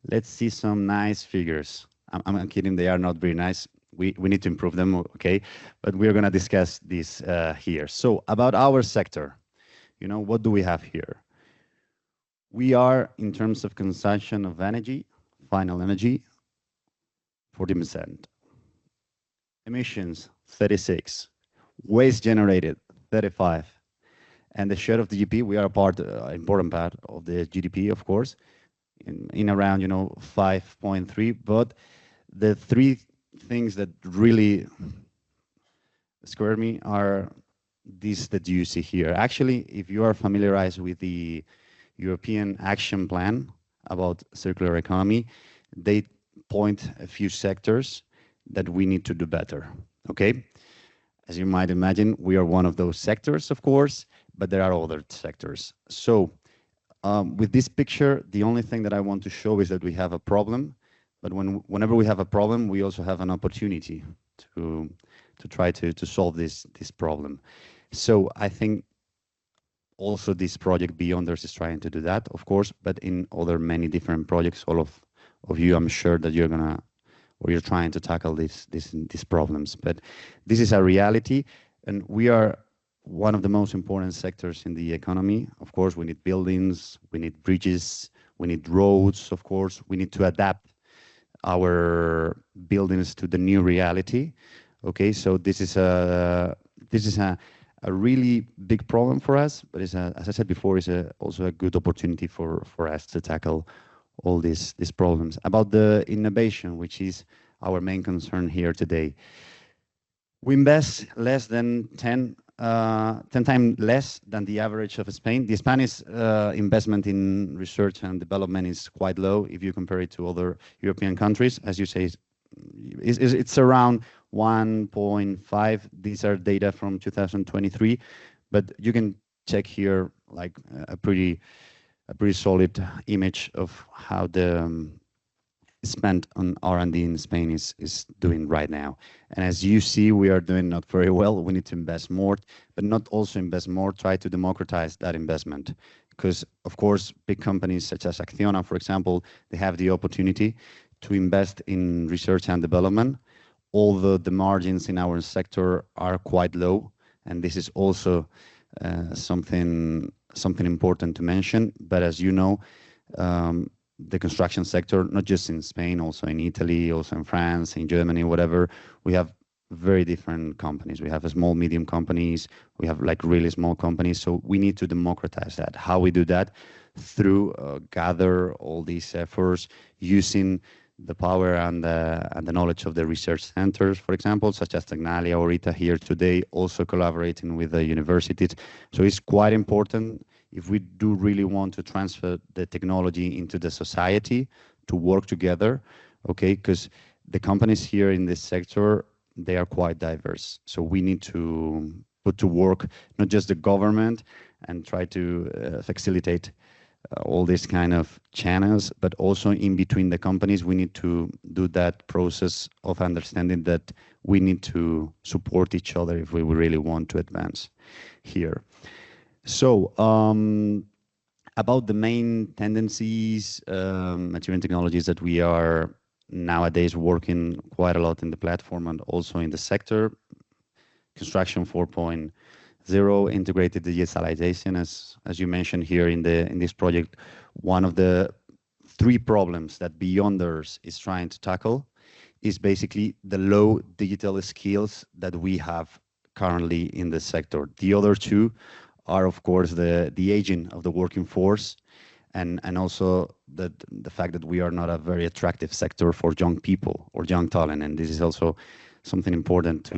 let's see some nice figures. I'm kidding, they are not very nice. We need to improve them, okay? But we're going to discuss this here. So about our sector, what do we have here? We are, in terms of consumption of energy, final energy, 40%. Emissions, 36. Waste generated, 35. And the share of the GDP, we are important part of the GDP, of course, in around 5.3. But the 3 things that really scare me are these that you see here. Actually, if you are familiarized with the European Action Plan about circular economy, they point a few sectors that we need to do better, okay? As you might imagine, we are one of those sectors, of course, but there are other sectors. So with this picture, the only thing that I want to show is that we have a problem, but whenever we have a problem, we also have an opportunity to try to solve this problem. So I think also this project Beyonders is trying to do that, of course, but in other many different projects, all of you, I'm sure that you're trying to tackle these problems. But this is a reality, and we are one of the most important sectors in the economy. Of course, we need buildings, we need bridges, we need roads, of course. We need to adapt our buildings to the new reality. Okay, so this is a really big problem for us, but as I said before, it's also a good opportunity for us to tackle all these problems. About the innovation, which is our main concern here today. We invest less than 10 times less than the average of Spain. The Spanish investment in research and development is quite low if you compare it to other European countries. As you say, it's around 1.5. These are data from 2023, but you can check here like a pretty solid image of how the spent on R&D in Spain is doing right now. And as you see, we are doing not very well. We need to invest more, but not also invest more, try to democratize that investment. Because of course, big companies such as Acciona, for example, they have the opportunity to invest in research and development, although the margins in our sector are quite low. And this is also something important to mention. But as you know, the construction sector, not just in Spain, also in Italy, also in France, in Germany, whatever, we have very different companies. We have small, medium companies. We have like really small companies. So we need to democratize that. How we do that? Through gather all these efforts using the power and the knowledge of the research centers, for example, such as Tecnalia or ITA here today, also collaborating with the universities. So it's quite important if we do really want to transfer the technology into the society to work together, okay? Because the companies here in this sector, they are quite diverse. So we need to put to work not just the government and try to facilitate all these kind of channels, but also in between the companies, we need to do that process of understanding that we need to support each other if we really want to advance here. So about the main tendencies, material technologies that we are nowadays working quite a lot in the platform and also in the sector, construction 4.0, integrated digitalization, as you mentioned here in this project. One of the 3 problems that BEEYONDERS is trying to tackle is basically the low digital skills that we have currently in the sector. The other 2 are, of course, the aging of the working force, and also the fact that we are not a very attractive sector for young people or young talent, and this is also something important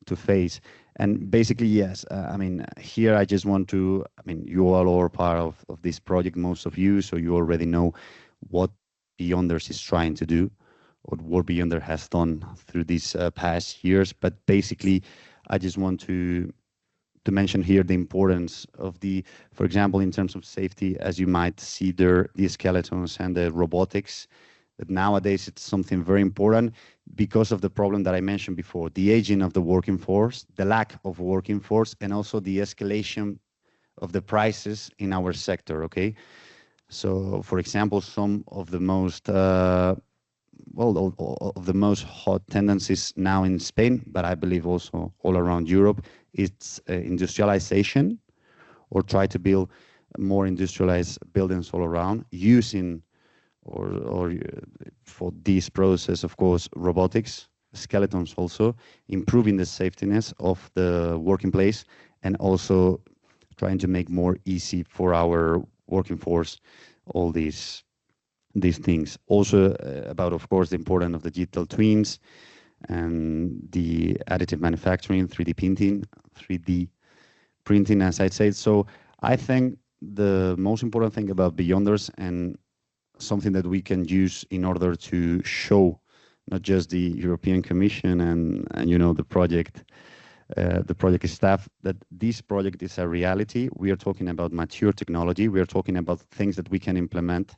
to face. And basically, yes, I mean, here I just want to, I mean, you all are part of this project, most of you, so you already know what BEEYONDERS is trying to do, or what BEEYONDERS has done through these past years. But basically, I just want to mention here the importance of for example, in terms of safety, as you might see there, the skeletons and the robotics, that nowadays it's something very important because of the problem that I mentioned before, the aging of the working force, the lack of working force, and also the escalation of the prices in our sector, okay? So, for example, some of the most of the most hot tendencies now in Spain, but I believe also all around Europe, it's industrialization, or try to build more industrialized buildings all around using, or for this process, of course, robotics, skeletons also, improving the safetiness of the working place, and also trying to make more easy for our working force all these things. Also about, of course, the importance of the digital twins and the additive manufacturing, 3D printing, as I said. So I think the most important thing about BEEYONDERS, and something that we can use in order to show not just the European Commission and you know, the project staff, that this project is a reality. We are talking about mature technology. We are talking about things that we can implement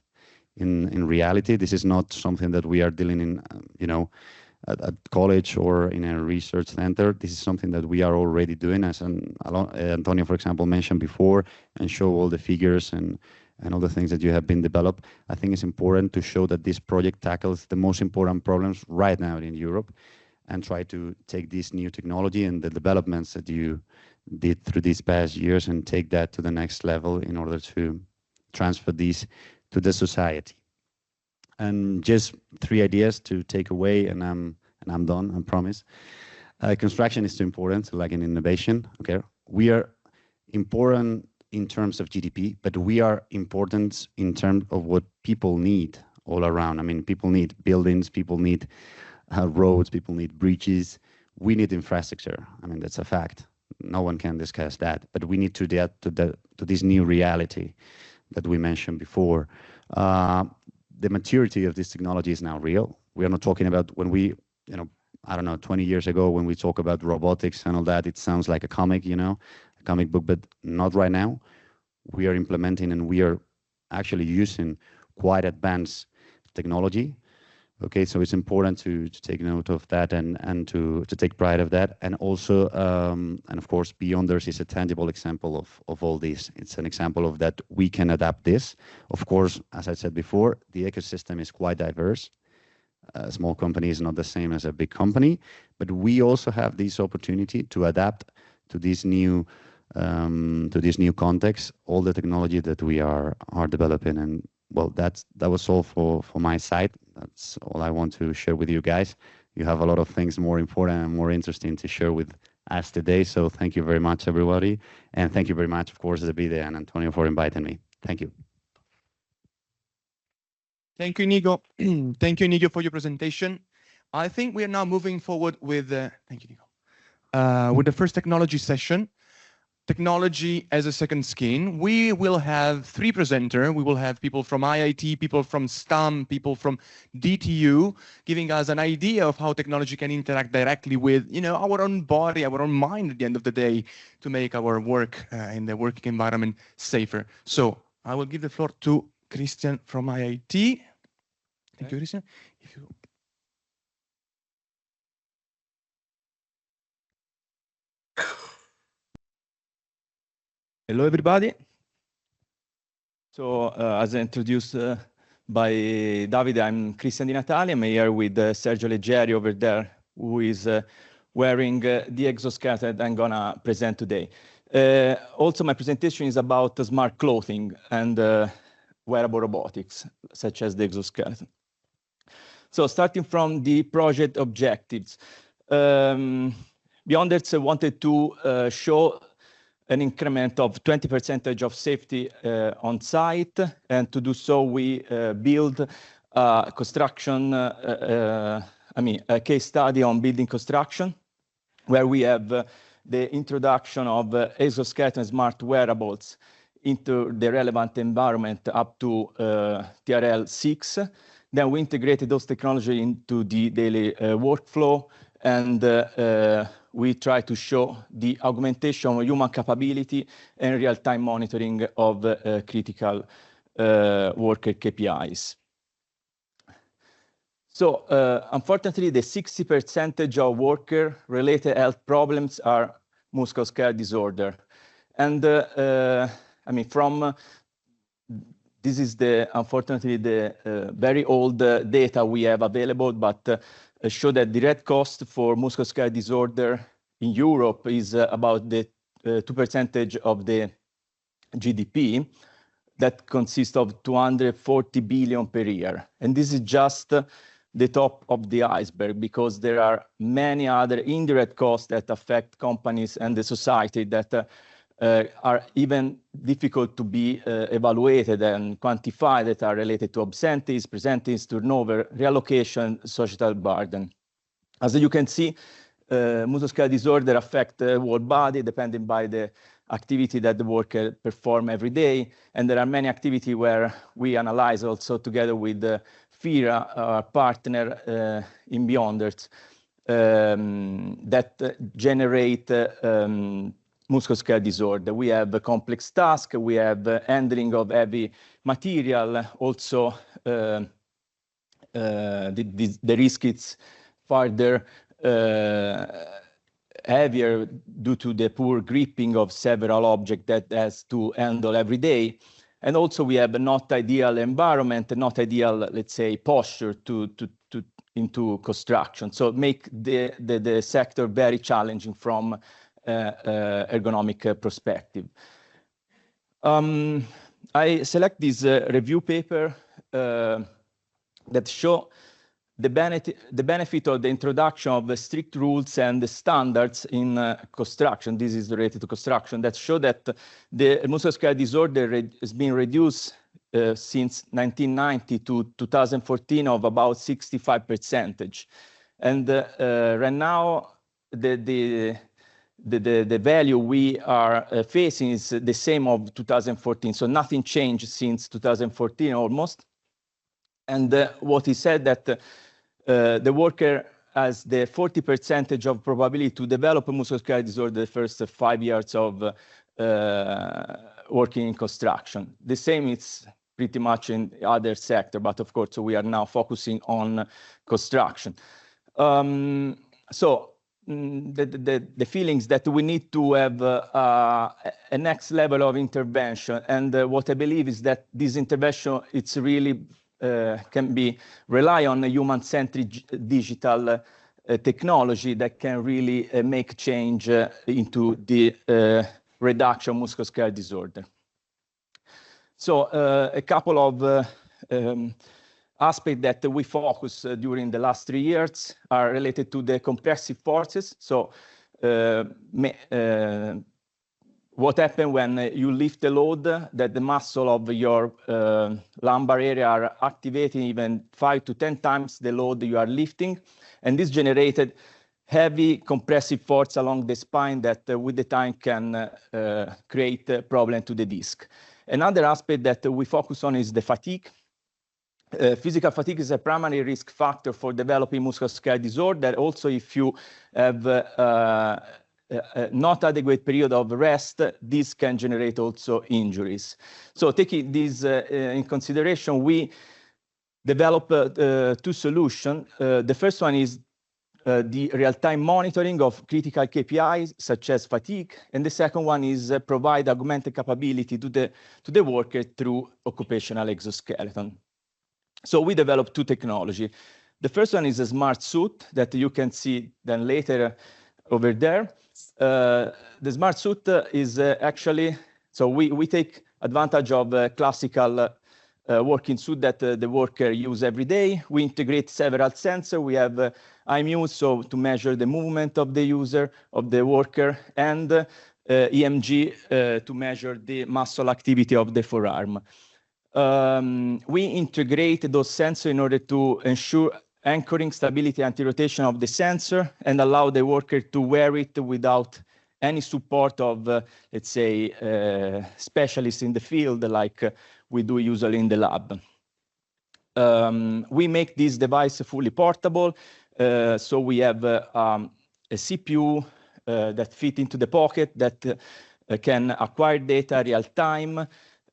in reality. This is not something that we are dealing in, you know, at college or in a research center. This is something that we are already doing, as Antonio, for example, mentioned before, and show all the figures and all the things that you have been developed. I think it's important to show that this project tackles the most important problems right now in Europe, and try to take this new technology and the developments that you did through these past years and take that to the next level in order to transfer these to the society. And just 3 ideas to take away, and I'm done, I promise. Construction is too important, like in innovation. Okay, we are important in terms of GDP, but we are important in terms of what people need all around. I mean, people need buildings, people need roads, people need bridges. We need infrastructure. I mean, that's a fact. No one can discuss that. But we need to adapt to this new reality that we mentioned before. The maturity of this technology is now real. We are not talking about when we, you know, I don't know, 20 years ago when we talk about robotics and all that, it sounds like a comic, you know, a comic book, but not right now. We are implementing and we are actually using quite advanced technology. Okay, so it's important to take note of that and to take pride of that. And also, and of course, BEEYONDERS is a tangible example of all this. It's an example of that we can adapt this. Of course, as I said before, the ecosystem is quite diverse. A small company is not the same as a big company, but we also have this opportunity to adapt to this new context, all the technology that we are developing. And well, that was all for my side. That's all I want to share with you guys. You have a lot of things more important and more interesting to share with us today. So thank you very much, everybody. And thank you very much, of course, Davide and Antonio for inviting me. Thank you. Thank you, Inigo. Thank you, Inigo, for your presentation. I think we are now moving forward with, thank you, Inigo, with the first technology session. Technology as a second skin. We will have three presenters. We will have people from IIT, people from STAM, people from DTU, giving us an idea of how technology can interact directly with, you know, our own body, our own mind at the end of the day to make our work in the working environment safer. So I will give the floor to Christian from IIT. Thank you, Christian. Hello, everybody. So, as introduced by Davide, I'm Christian Di Natale. I'm here with Sergio Leggeri over there, who is wearing the exoskeleton that I'm gonna present today. Also, my presentation is about smart clothing and wearable robotics, such as the exoskeleton. So, starting from the project objectives, BEEYONDERS wanted to show an increment of 20% of safety on site, and to do so, we build construction, a case study on building construction, where we have the introduction of exoskeleton smart wearables into the relevant environment up to TRL 6. Then we integrated those technology into the daily workflow, and we try to show the augmentation of human capability and real-time monitoring of critical worker KPIs. So, unfortunately, the 60% of worker-related health problems are musculoskeletal disorder. And this is unfortunately the very old data we have available, but show that the direct cost for musculoskeletal disorder in Europe is about the 2% of the GDP. That consists of 240 billion per year. And this is just the top of the iceberg, because there are many other indirect costs that affect companies and the society that are even difficult to be evaluated and quantified, that are related to absenteeism, presenteeism, turnover, reallocation, societal burden. As you can see, musculoskeletal disorder affect the whole body, depending by the activity that the worker perform every day. And there are many activities where we analyze also together with FIRA, our partner in BEEYONDERS, that generate musculoskeletal disorder. We have a complex task, we have handling of heavy material, also the risk is further heavier due to the poor gripping of several objects that has to handle every day. And also we have a not ideal environment, not ideal, let's say, posture into construction. So make the sector very challenging from ergonomic perspective. I select this review paper that show the benefit of the introduction of the strict rules and the standards in construction. This is related to construction, that show that the musculoskeletal disorder has been reduced since 1990 to 2014 of about 65%. And right now, the value we are facing is the same of 2014. So nothing changed since 2014 almost. And what he said that the worker has the 40% of probability to develop a musculoskeletal disorder the first 5 years of working in construction. The same is pretty much in other sector, but of course we are now focusing on construction. The feelings that we need to have a next level of intervention, and what I believe is that this intervention, it's really can be rely on a human-centric digital technology that can really make change into the reduction of musculoskeletal disorder. So a couple of aspects that we focus during the last 3 years are related to the compressive forces. So what happens when you lift the load, that the muscle of your lumbar area are activating even 5 to 10 times the load you are lifting. And this generated heavy compressive force along the spine that with the time can create a problem to the disc. Another aspect that we focus on is the fatigue. Physical fatigue is a primary risk factor for developing musculoskeletal disorder. Also, if you have not adequate period of rest, this can generate also injuries. So taking this in consideration, we developed 2 solutions. The first one is the real-time monitoring of critical KPIs, such as fatigue. And the second one is provide augmented capability to the worker through occupational exoskeleton. So we developed 2 technologies. The first one is a smart suit that you can see then later over there. The smart suit is actually, so we take advantage of a classical working suit that the worker use every day. We integrate several sensors. We have IMU, so to measure the movement of the user, of the worker, and EMG to measure the muscle activity of the forearm. We integrate those sensors in order to ensure anchoring, stability, anti-rotation of the sensor and allow the worker to wear it without any support of, let's say, specialists in the field like we do usually in the lab. We make this device fully portable. So we have a CPU that fit into the pocket that can acquire data real time,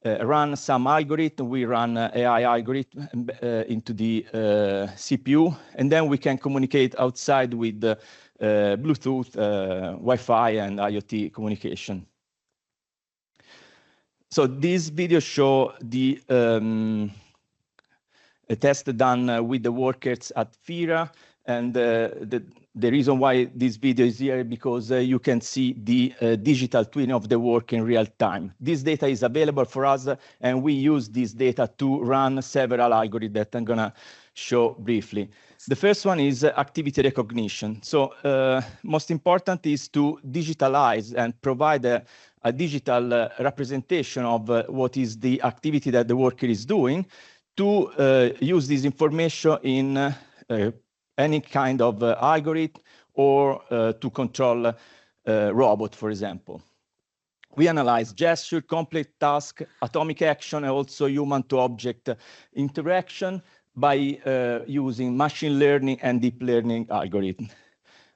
run some algorithm. We run AI algorithm into the CPU, and then we can communicate outside with Bluetooth, Wi-Fi, and IoT communication. So this video show the a test done with the workers at FIRA, and the reason why this video is here because you can see the digital twin of the work in real time. This data is available for us, and we use this data to run several algorithms that I'm gonna show briefly. The first one is activity recognition. So most important is to digitalize and provide a digital representation of what is the activity that the worker is doing to use this information in any kind of algorithm or to control robot, for example. We analyze gesture, complex task, atomic action, and also human-to-object interaction by using machine learning and deep learning algorithm.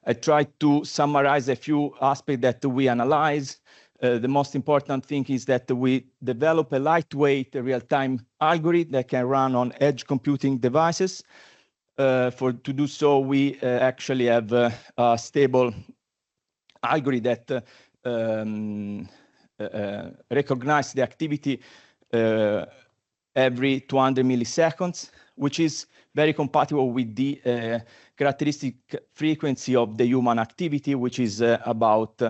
I tried to summarize a few aspects that we analyze. The most important thing is that we develop a lightweight real-time algorithm that can run on edge computing devices. To do so, we actually have a stable algorithm that recognizes the activity every 200 milliseconds, which is very compatible with the characteristic frequency of the human activity, which is about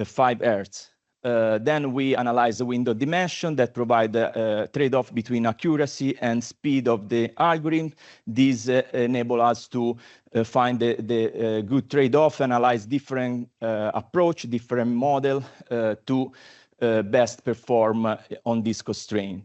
5 Hz. Then we analyze the window dimension that provide a trade-off between accuracy and speed of the algorithm. These enable us to find the good trade-off, analyze different approach, different model to best perform on this constraint.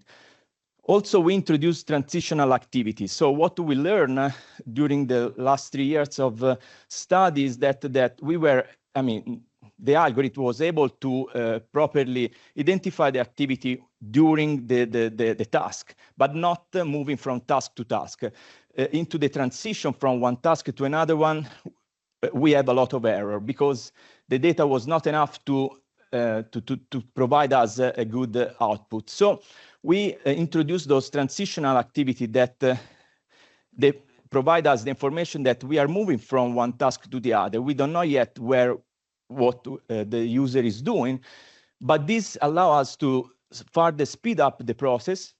Also, we introduced transitional activities. So what do we learn during the last 3 years of studies that we were, I mean, the algorithm was able to properly identify the activity during the task, but not moving from task to task. Into the transition from one task to another one, we have a lot of error because the data was not enough to provide us a good output. So we introduced those transitional activity that they provide us the information that we are moving from one task to the other. We don't know yet what the user is doing, but this allows us to further speed up the process,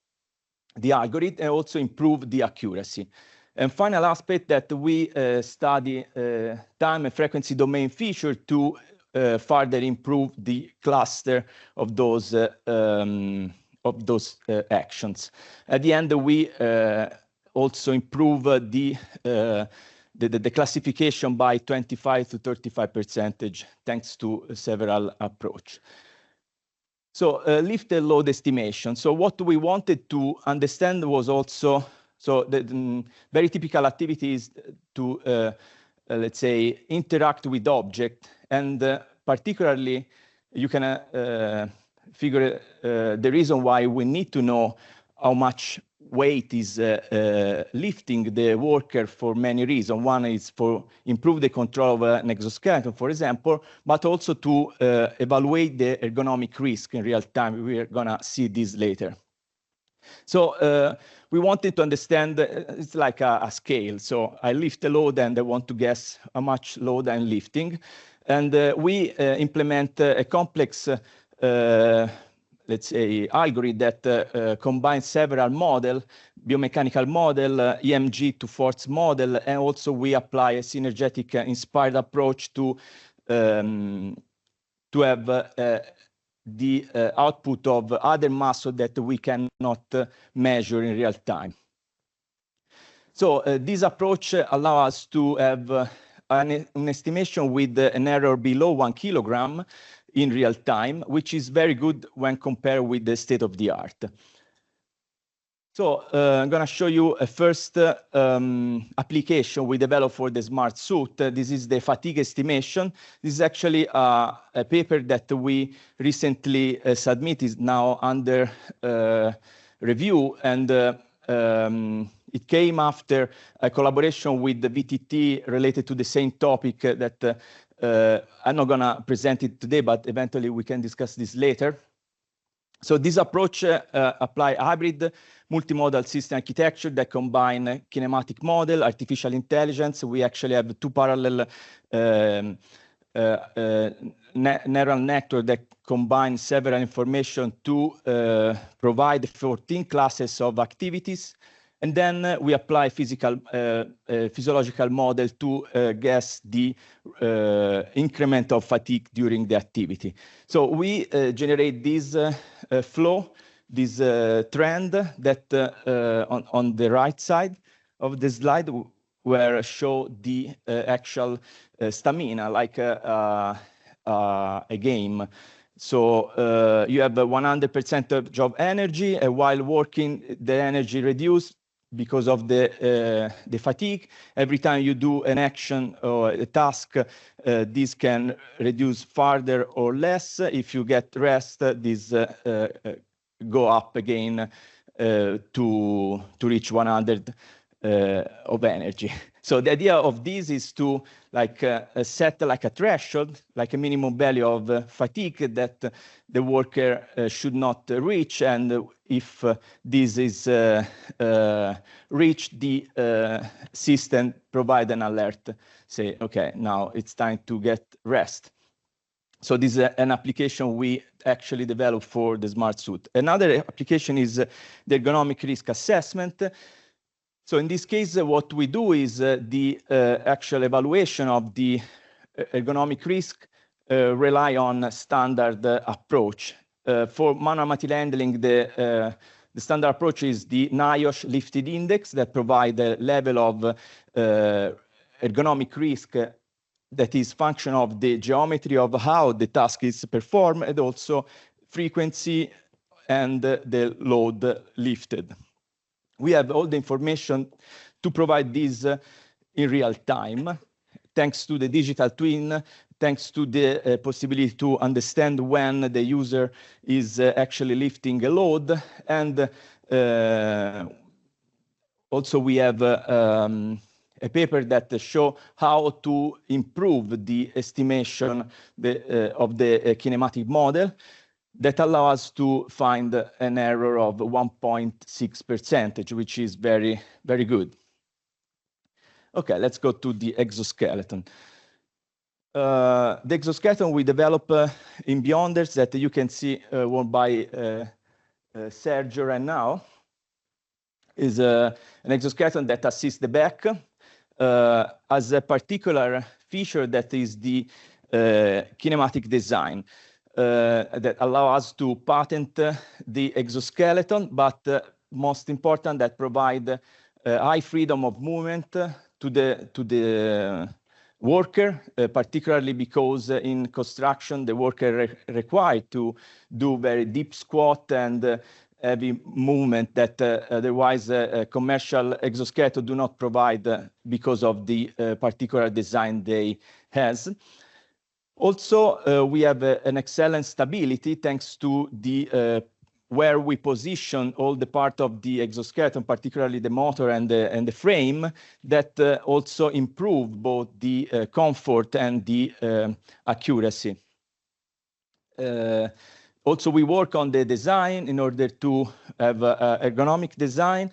the algorithm, and also improve the accuracy. And final aspect that we study time and frequency domain feature to further improve the cluster of those actions. At the end, we also improve the classification by 25 to 35% thanks to several approaches. So lift and load estimation. So what we wanted to understand was also, so the very typical activity is to, let's say, interact with object. And particularly, you can figure the reason why we need to know how much weight is lifting the worker for many reasons. One is for improve the control of an exoskeleton, for example, but also to evaluate the ergonomic risk in real time. We're gonna see this later. So we wanted to understand, it's like a scale. So I lift a load and I want to guess how much load I'm lifting. And we implement a complex let's say, algorithm that combines several models, biomechanical model, EMG to force model, and also we apply a synergetic inspired approach to have the output of other muscle that we cannot measure in real time. So this approach allows us to have an estimation with an error below 1 kilogram in real time, which is very good when compared with the state of the art. So I'm going to show you a first application we developed for the smart suit. This is the fatigue estimation. This is actually a paper that we recently submitted, now under review, and it came after a collaboration with the VTT related to the same topic that I'm not going to present it today, but eventually we can discuss this later. So this approach applies hybrid multimodal system architecture that combine kinematic model, artificial intelligence. We actually have two parallel neural network that combine several information to provide 14 classes of activities. And then we apply physiological model to guess the increment of fatigue during the activity. So we generate this flow, this trend that on the right side of the slide, where show the actual stamina, like a game. So you have 100% of job energy, and while working, the energy reduced because of the fatigue. Every time you do an action or a task, this can reduce further or less. If you get rest, this go up again to reach 100 of energy. So the idea of this is to set like a threshold, like a minimum value of fatigue that the worker should not reach. And if this is reached, the system provide an alert, say, okay, now it's time to get rest. So this is an application we actually developed for the smart suit. Another application is the ergonomic risk assessment. So in this case, what we do is the actual evaluation of the ergonomic risk rely on a standard approach. For manual material handling, the standard approach is the NIOSH lifted index that provide a level of ergonomic risk that is function of the geometry of how the task is performed, and also frequency and the load lifted. We have all the information to provide this in real time, thanks to the digital twin thanks to the possibility to understand when the user is actually lifting a load. And also we have a paper that show how to improve the estimation of the kinematic model that allow us to find an error of 1.6%, which is very, very good. Okay, let's go to the exoskeleton. The exoskeleton we develop in BEEYONDERS that you can see worn by Sergio right now is an exoskeleton that assists the back as a particular feature that is the kinematic design that allow us to patent the exoskeleton, but most important that provide high freedom of movement to the worker, particularly because in construction, the worker required to do very deep squat and heavy movement that otherwise commercial exoskeleton do not provide because of the particular design they has. Also, we have an excellent stability thanks to the where we position all the part of the exoskeleton, particularly the motor and the frame, that also improve both the comfort and the accuracy. Also, we work on the design in order to have ergonomic design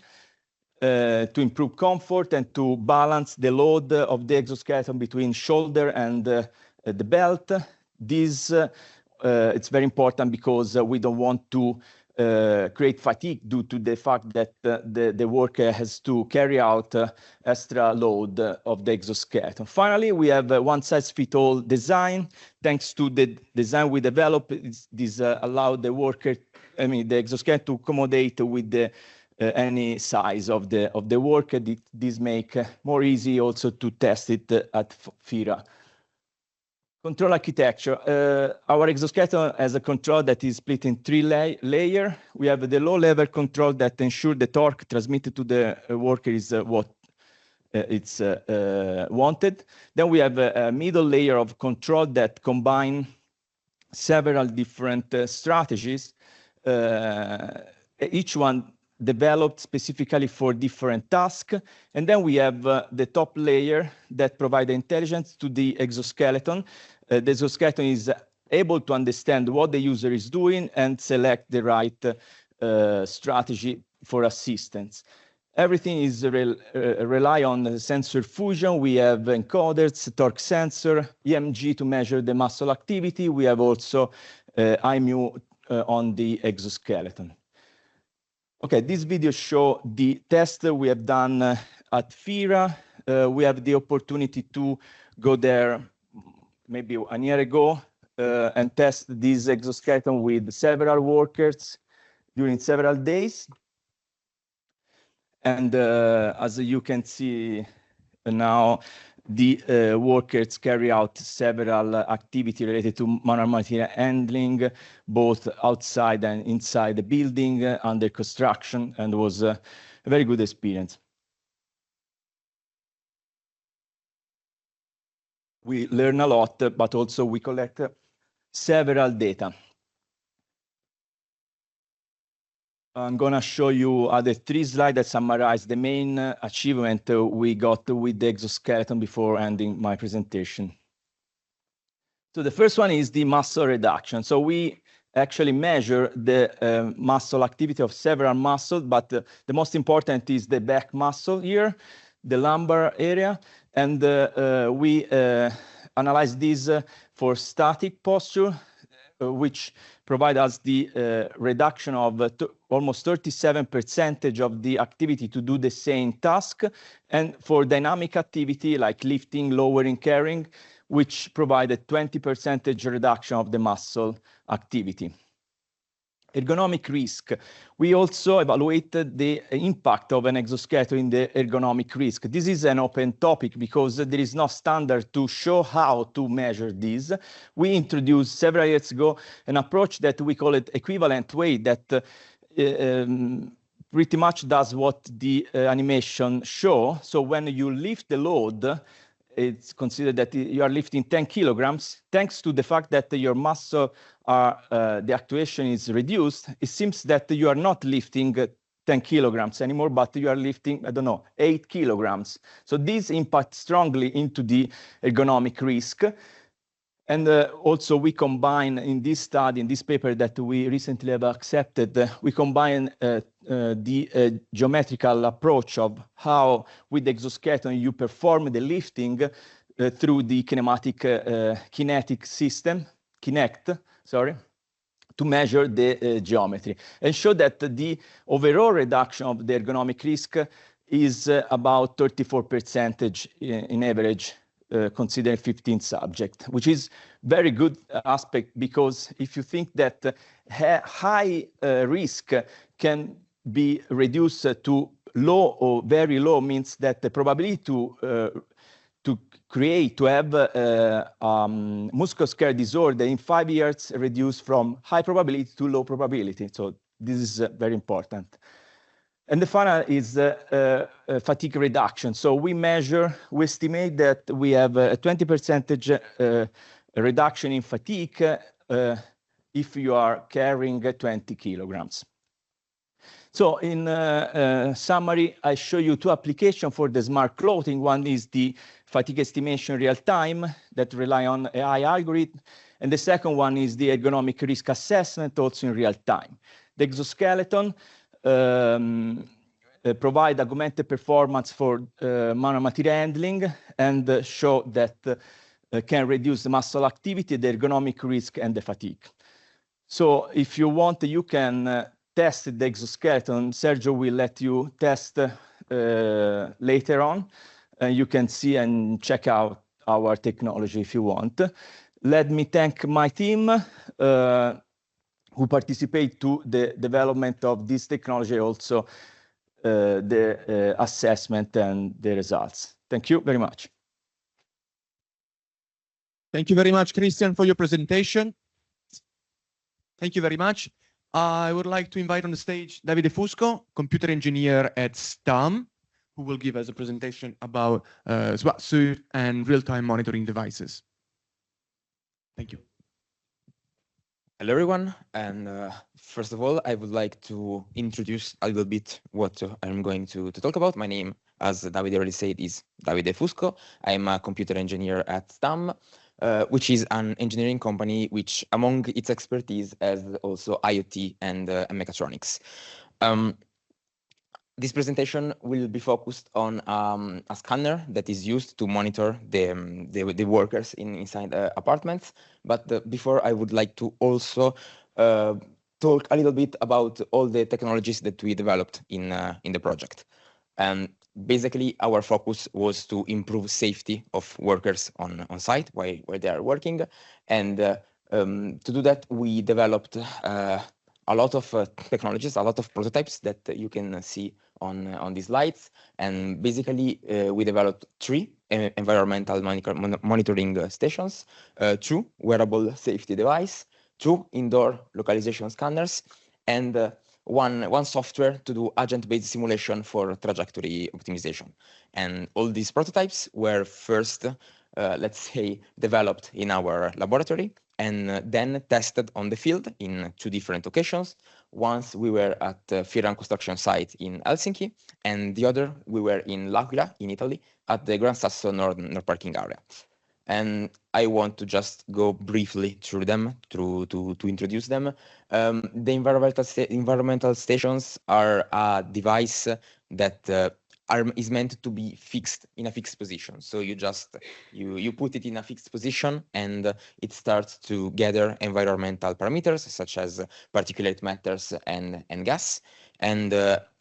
to improve comfort and to balance the load of the exoskeleton between shoulder and the belt. This it's very important because we don't want to create fatigue due to the fact that the worker has to carry out extra load of the exoskeleton. Finally, we have a one-size-fits-all design. Thanks to the design we developed, this allowed the worker, the exoskeleton to accommodate with any size of the worker. This make more easy also to test it at FIRA. Control architecture. Our exoskeleton has a control that is split in three layers. We have the low-level control that ensures the torque transmitted to the worker is what it's wanted. Then we have a middle layer of control that combine several different strategies, each one developed specifically for different tasks. And then we have the top layer that provide intelligence to the exoskeleton. The exoskeleton is able to understand what the user is doing and select the right strategy for assistance. Everything is rely on sensor fusion. We have encoders, torque sensor, EMG to measure the muscle activity. We have also IMU on the exoskeleton. Okay, this video shows the test we have done at FIRA. We have the opportunity to go there maybe a year ago and test this exoskeleton with several workers during several days. And as you can see now, the workers carry out several activities related to manual material handling, both outside and inside the building, under construction, and was a very good experience. We learn a lot, but also we collect several data. I'm going to show you other three slides that summarize the main achievement we got with the exoskeleton before ending my presentation. So the first one is the muscle reduction. So we actually measure the muscle activity of several muscles, but the most important is the back muscle here, the lumbar area. And we analyze this for static posture, which provide us the reduction of almost 37% of the activity to do the same task. And for dynamic activity like lifting, lowering, carrying, which provide a 20% reduction of the muscle activity. Ergonomic risk. We also evaluated the impact of an exoskeleton in the ergonomic risk. This is an open topic because there is no standard to show how to measure this. We introduced several years ago an approach that we call it equivalent weight that pretty much does what the animation show. So when you lift the load, it's considered that you are lifting 10 kilograms, thanks to the fact that your muscle, the actuation is reduced, it seems that you are not lifting 10 kilograms anymore, but you are lifting, I don't know, 8 kilograms. So this impacts strongly into the ergonomic risk. And also we combine in this study, in this paper that we recently have accepted, we combine the geometrical approach of how with the exoskeleton you perform the lifting through the kinetic system, to measure the geometry and show that the overall reduction of the ergonomic risk is about 34% in average, considering 15 subjects, which is very good aspect, because if you think that high risk can be reduced to low or very low, means that the probability to have musculoskeletal disorder in 5 years reduced from high probability to low probability. So this is very important. And the final is fatigue reduction. So we estimate that we have a 20% reduction in fatigue if you are carrying 20 kilograms. So in summary, I show you 2 applications for the smart clothing. One is the fatigue estimation real time that rely on AI algorithm. And the second one is the ergonomic risk assessment, also in real time. The exoskeleton provide augmented performance for manual material handling and show that can reduce the muscle activity, the ergonomic risk, and the fatigue. So if you want, you can test the exoskeleton. Sergio will let you test later on. You can see and check out our technology if you want. Let me thank my team who participate to the development of this technology, also the assessment and the results. Thank you very much. Thank you very much, Christian, for your presentation. Thank you very much. I would like to invite on the stage Davide Fusco, computer engineer at STAM, who will give us a presentation about SWAT suit and real-time monitoring devices. Thank you. Hello, everyone. And first of all, I would like to introduce a little bit what I'm going to talk about. My name, as Davide already said, is Davide Fusco. I'm a computer engineer at STAM, which is an engineering company which, among its expertise, has also IoT and mechatronics. This presentation will be focused on a scanner that is used to monitor the workers inside apartments. But before, I would like to also talk a little bit about all the technologies that we developed in the project. And basically, our focus was to improve safety of workers on site while they are working. And to do that, we developed a lot of technologies, a lot of prototypes that you can see on these slides. And basically, we developed 3 environmental monitoring stations, 2 wearable safety device, 2 indoor localization scanners, and one software to do agent-based simulation for trajectory optimization. And all these prototypes were first, let's say, developed in our laboratory and then tested on the field in 2 different occasions. Once we were at the Firan construction site in Helsinki, and the other we were in L'Aquila in Italy at the Gran Sasso Nord parking area. And I want to just go briefly through them to introduce them. The environmental stations are a device that is meant to be fixed in a fixed position. So you put it in a fixed position and it starts to gather environmental parameters such as particulate matters and gas. And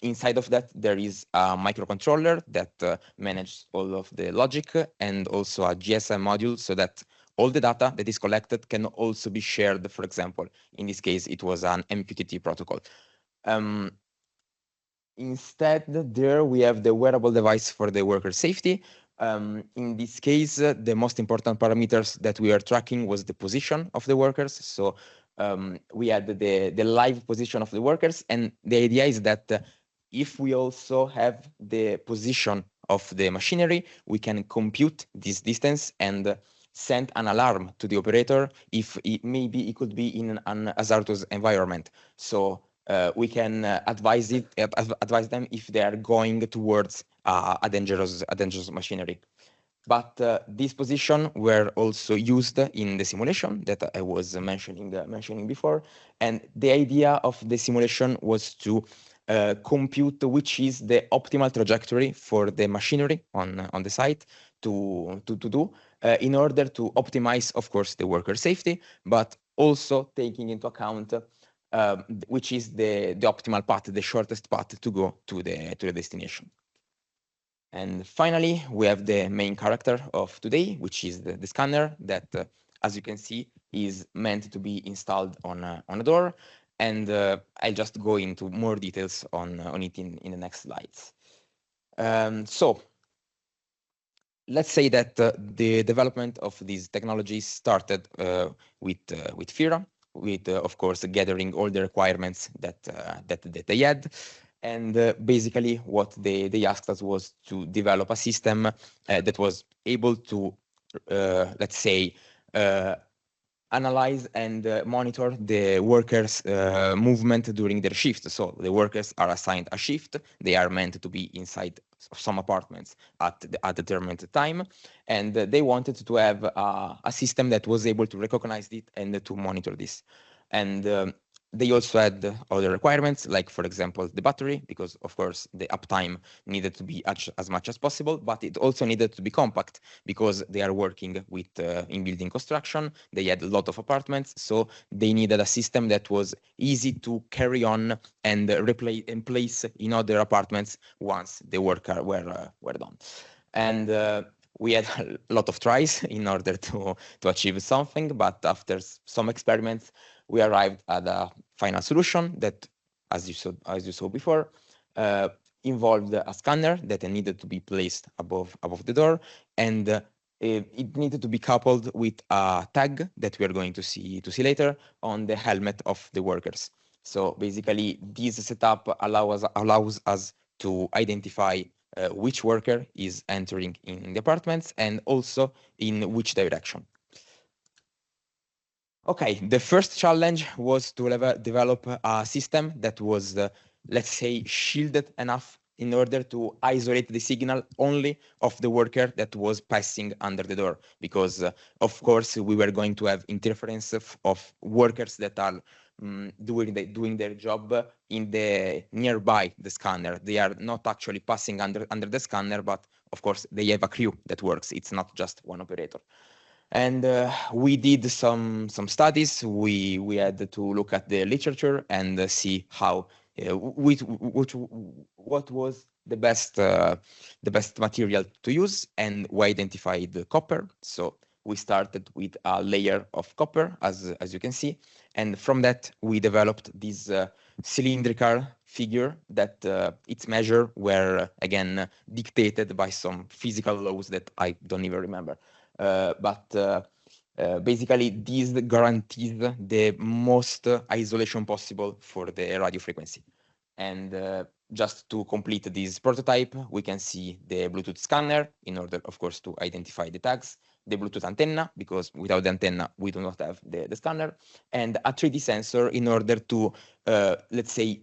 inside of that, there is a microcontroller that manages all of the logic, and also a GSM module so that all the data that is collected can also be shared. For example, in this case, it was an MQTT protocol. Instead, there we have the wearable device for the worker safety. In this case, the most important parameters that we are tracking was the position of the workers. So we had the live position of the workers. And the idea is that if we also have the position of the machinery, we can compute this distance and send an alarm to the operator if maybe it could be in an hazardous environment. So we can advise them if they are going towards a dangerous machinery. But these positions were also used in the simulation that I was mentioning before. And the idea of the simulation was to compute which is the optimal trajectory for the machinery on the site to do in order to optimize, of course, the worker safety, but also taking into account which is the optimal path, the shortest path to go to the destination. And finally, we have the main character of today, which is the scanner that, as you can see, is meant to be installed on a door. And I'll just go into more details on it in the next slides. So let's say that the development of these technologies started with FIRA, with of course gathering all the requirements that they had. And basically what they asked us was to develop a system that was able to, let's say, analyze and monitor the workers' movement during their shift. So the workers are assigned a shift. They are meant to be inside some apartments at a determined time. And they wanted to have a system that was able to recognize it and to monitor this. And they also had other requirements, like, for example, the battery, because, of course, the uptime needed to be as much as possible, but it also needed to be compact because they are working with in building construction. They had a lot of apartments, so they needed a system that was easy to carry on and replace and place in other apartments once the work were done. And we had a lot of tries in order to achieve something, but after some experiments, we arrived at a final solution that, as you saw before, involved a scanner that needed to be placed above the door, and it needed to be coupled with a tag that we are going to see later on the helmet of the workers. So basically, this setup allows us to identify which worker is entering in the apartments and also in which direction. Okay, the first challenge was to develop a system that was, let's say, shielded enough in order to isolate the signal only of the worker that was passing under the door, because, of course, we were going to have interference of workers that are doing their job in the nearby the scanner. They are not actually passing under the scanner, but, of course, they have a crew that works. It's not just one operator. And we did some studies. We had to look at the literature and see how what was the best material to use, and we identified the copper. So we started with a layer of copper, as you can see, and from that we developed this cylindrical figure that its measure were again dictated by some physical laws that I don't even remember. But basically, this guarantees the most isolation possible for the radio frequency. And just to complete this prototype, we can see the Bluetooth scanner in order, of course, to identify the tags, the Bluetooth antenna, because without the antenna, we do not have the scanner, and a 3D sensor in order to, let's say,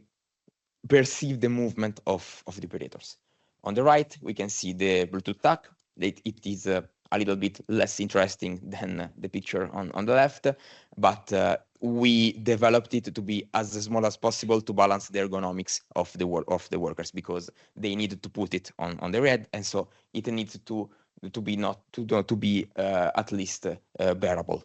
perceive the movement of the operators. On the right, we can see the Bluetooth tag. It is a little bit less interesting than the picture on the left, but we developed it to be as small as possible to balance the ergonomics of the workers, because they needed to put it on their head, and so it needs to be at least bearable.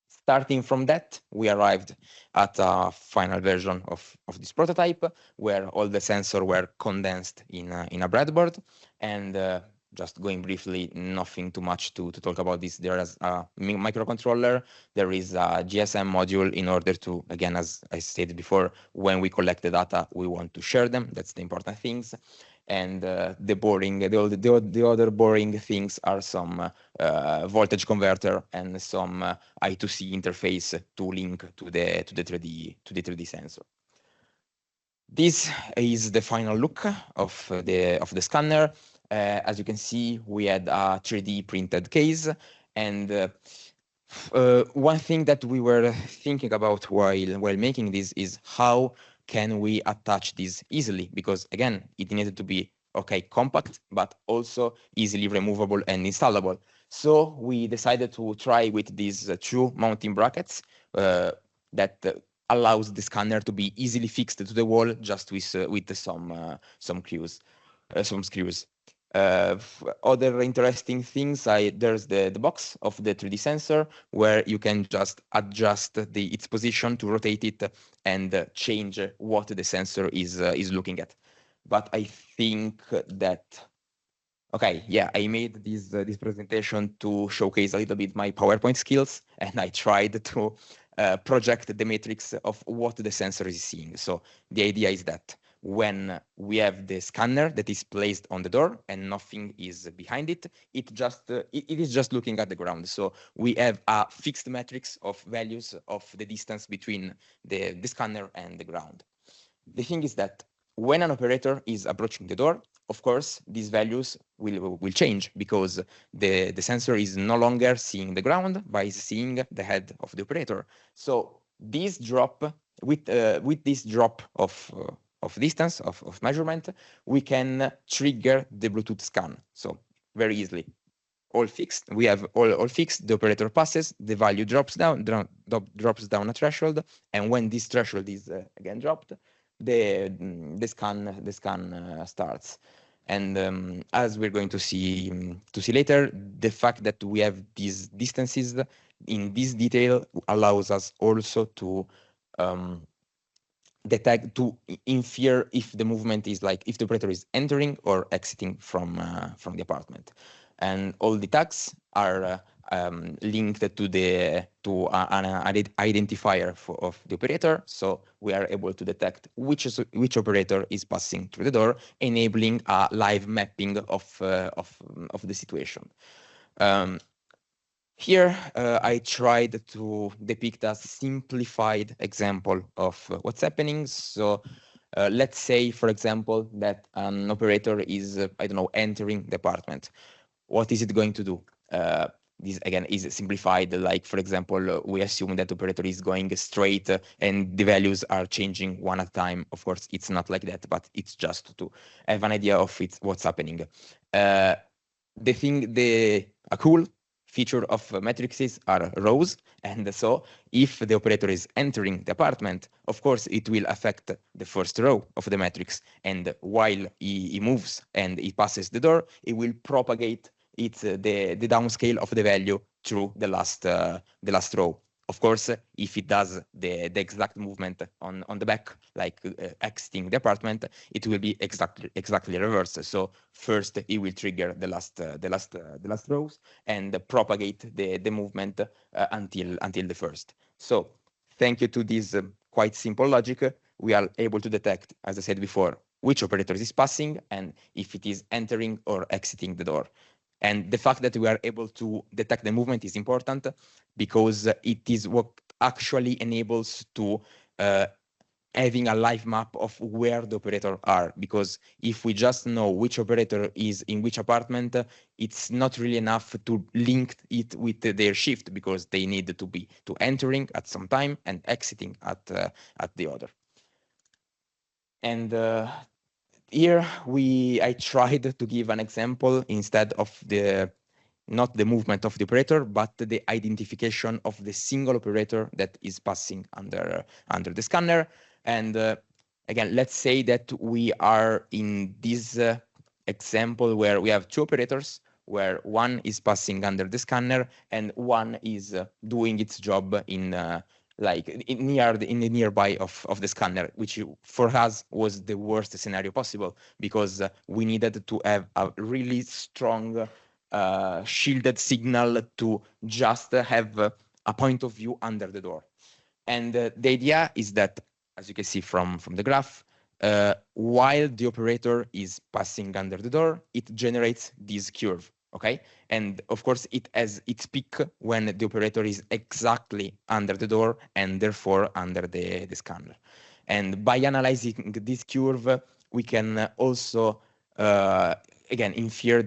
Starting from that, we arrived at a final version of this prototype where all the sensors were condensed in a breadboard. And just going briefly, nothing too much to talk about this. There is a microcontroller, there is a GSM module in order to, again, as I stated before, when we collect the data, we want to share them. That's the important things. And the other boring things are some voltage converter and some I2C interface to link to the 3D sensor. This is the final look of the scanner. As you can see, we had a 3D printed case, and one thing that we were thinking about while making this is how can we attach this easily, because again, it needed to be compact, but also easily removable and installable. So we decided to try with these two mounting brackets that allows the scanner to be easily fixed to the wall just with some screws. Other interesting things, there's the box of the 3D sensor where you can just adjust its position to rotate it and change what the sensor is looking at. But I think that I made this presentation to showcase a little bit my PowerPoint skills, and I tried to project the matrix of what the sensor is seeing. So the idea is that when we have the scanner that is placed on the door and nothing is behind it, it is just looking at the ground. So we have a fixed matrix of values of the distance between the scanner and the ground. The thing is that when an operator is approaching the door, of course, these values will change because the sensor is no longer seeing the ground, but is seeing the head of the operator. So this drop, with this drop of distance, of measurement, we can trigger the Bluetooth scan. So very easily, all fixed. We have all fixed. The operator passes, the value drops down a threshold, and when this threshold is again dropped, the scan starts. And as we're going to see later, the fact that we have these distances in this detail allows us also to detect, to infer if the movement is like if the operator is entering or exiting from the apartment. And all the tags are linked to an identifier of the operator, so we are able to detect which operator is passing through the door, enabling a live mapping of the situation. Here, I tried to depict a simplified example of what's happening. So let's say, for example, that an operator is, I don't know, entering the apartment. What is it going to do? This again is simplified. Like, for example, we assume that the operator is going straight and the values are changing one at a time. Of course, it's not like that, but it's just to have an idea of what's happening. A cool feature of matrices are rows, and so if the operator is entering the apartment, of course it will affect the first row of the matrix, and while he moves and he passes the door, it will propagate the downscale of the value through the last row. Of course, if it does the exact movement on the back, like exiting the apartment, it will be exactly reversed. So first, it will trigger the last rows and propagate the movement until the first. So thank you to this quite simple logic, we are able to detect, as I said before, which operator is passing and if it is entering or exiting the door. And the fact that we are able to detect the movement is important because it is what actually enables to having a live map of where the operator are. Because if we just know which operator is in which apartment, it's not really enough to link it with their shift, because they need to be entering at some time and exiting at the other. And here I tried to give an example instead of not the movement of the operator, but the identification of the single operator that is passing under the scanner. And again, let's say that we are in this example where we have two operators, where one is passing under the scanner and one is doing its job in the nearby of the scanner, which for us was the worst scenario possible, because we needed to have a really strong shielded signal to just have a point of view under the door. And the idea is that, as you can see from the graph, while the operator is passing under the door, it generates this curve. Okay, and of course it has its peak when the operator is exactly under the door and therefore under the scanner. And by analyzing this curve, we can also again infer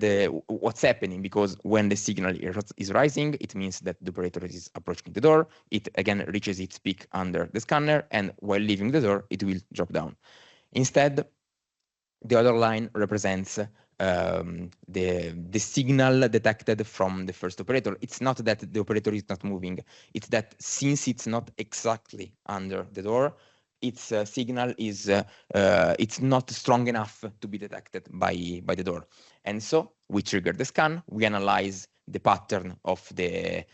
what's happening, because when the signal is rising, it means that the operator is approaching the door. It again reaches its peak under the scanner, and while leaving the door, it will drop down. Instead, the other line represents the signal detected from the first operator. It's not that the operator is not moving, it's that since it's not exactly under the door, its signal is it's not strong enough to be detected by the door. And so we trigger the scan, we analyze the pattern of the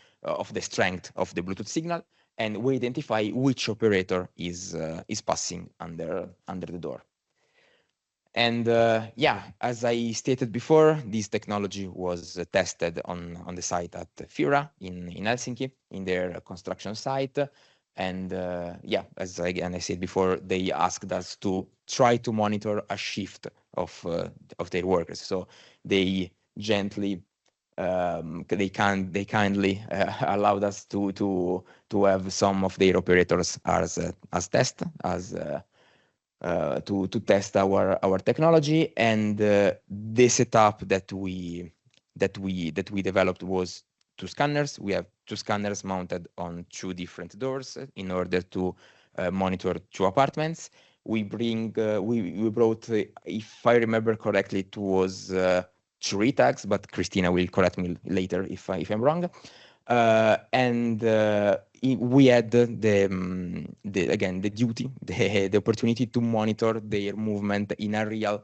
strength of the Bluetooth signal, and we identify which operator is passing under the door. And yeah, as I stated before, this technology was tested on the site at Fira in Helsinki, in their construction site. And yeah, as I said before, they asked us to try to monitor a shift of their workers. So they gently, they kindly allowed us to have some of their operators as test, as to test our technology. And the setup that we developed was 2 scanners. We have 2 scanners mounted on 2 different doors in order to monitor 2 apartments. We brought, if I remember correctly, it was 3 tags, but Christina will correct me later if I'm wrong. And we had the duty, the opportunity to monitor their movement in a real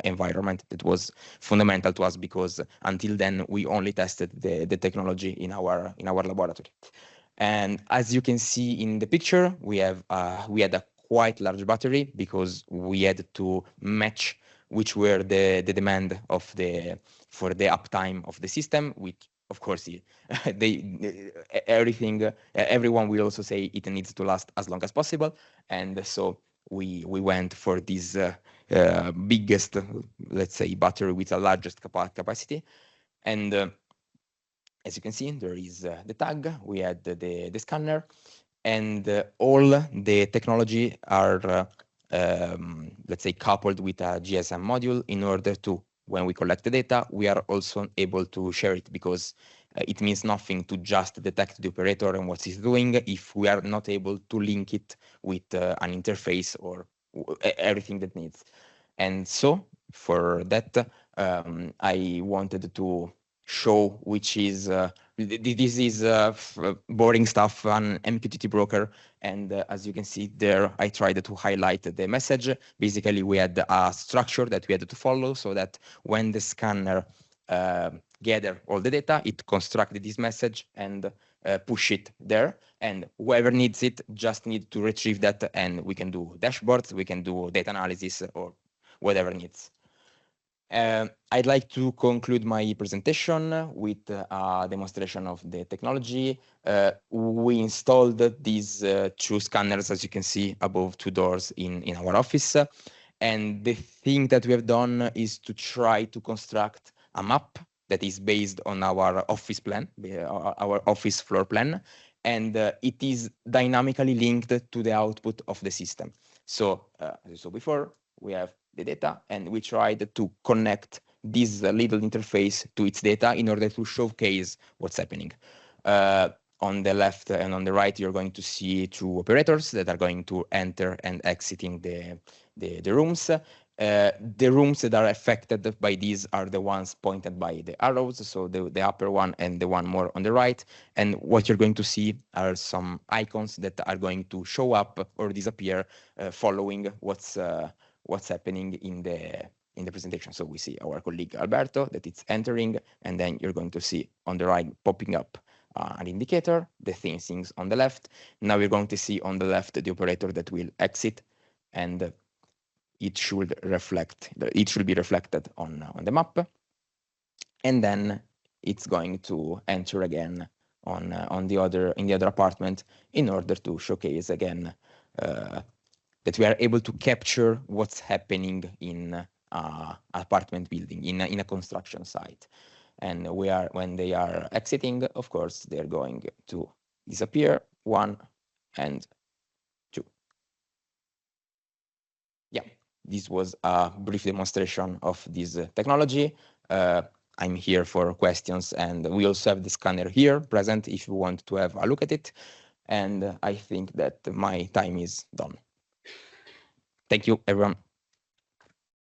environment. That was fundamental to us, because until then we only tested the technology in our laboratory. And as you can see in the picture, we had a quite large battery, because we had to match which were the demand for the uptime of the system, which of course, everyone will also say it needs to last as long as possible. And so we went for this biggest, let's say, battery with the largest capacity. And as you can see, there is the tag, we had the scanner, and all the technology are, let's say, coupled with a GSM module in order to, when we collect the data, we are also able to share it, because it means nothing to just detect the operator and what he's doing if we are not able to link it with an interface or everything that needs. And so for that, I wanted to show which is this is boring stuff, an MQTT broker. And as you can see there, I tried to highlight the message. Basically, we had a structure that we had to follow, so that when the scanner gather all the data, it constructed this message and push it there. And whoever needs it just need to retrieve that, and we can do dashboards, we can do data analysis, or whatever needs. I'd like to conclude my presentation with a demonstration of the technology. We installed these 2 scanners, as you can see, above 2 doors in our office. And the thing that we have done is to try to construct a map that is based on our office plan, our office floor plan. And it is dynamically linked to the output of the system. So as you saw before, we have the data, and we tried to connect this little interface to its data in order to showcase what's happening. On the left and on the right, you're going to see 2 operators that are going to enter and exiting the rooms. The rooms that are affected by these are the ones pointed by the arrows, so the upper one and the one more on the right. And what you're going to see are some icons that are going to show up or disappear following what's happening in the presentation. So we see our colleague Alberto that it's entering, and then you're going to see on the right popping up an indicator, the things on the left. Now we're going to see on the left the operator that will exit, and it should be reflected on the map. And then it's going to enter again in the other apartment, in order to showcase again that we are able to capture what's happening in apartment building, in a construction site. And when they are exiting, of course, they're going to disappear, 1 and this was a brief demonstration of this technology. I'm here for questions, and we also have the scanner here present if you want to have a look at it. And I think that my time is done. Thank you, everyone.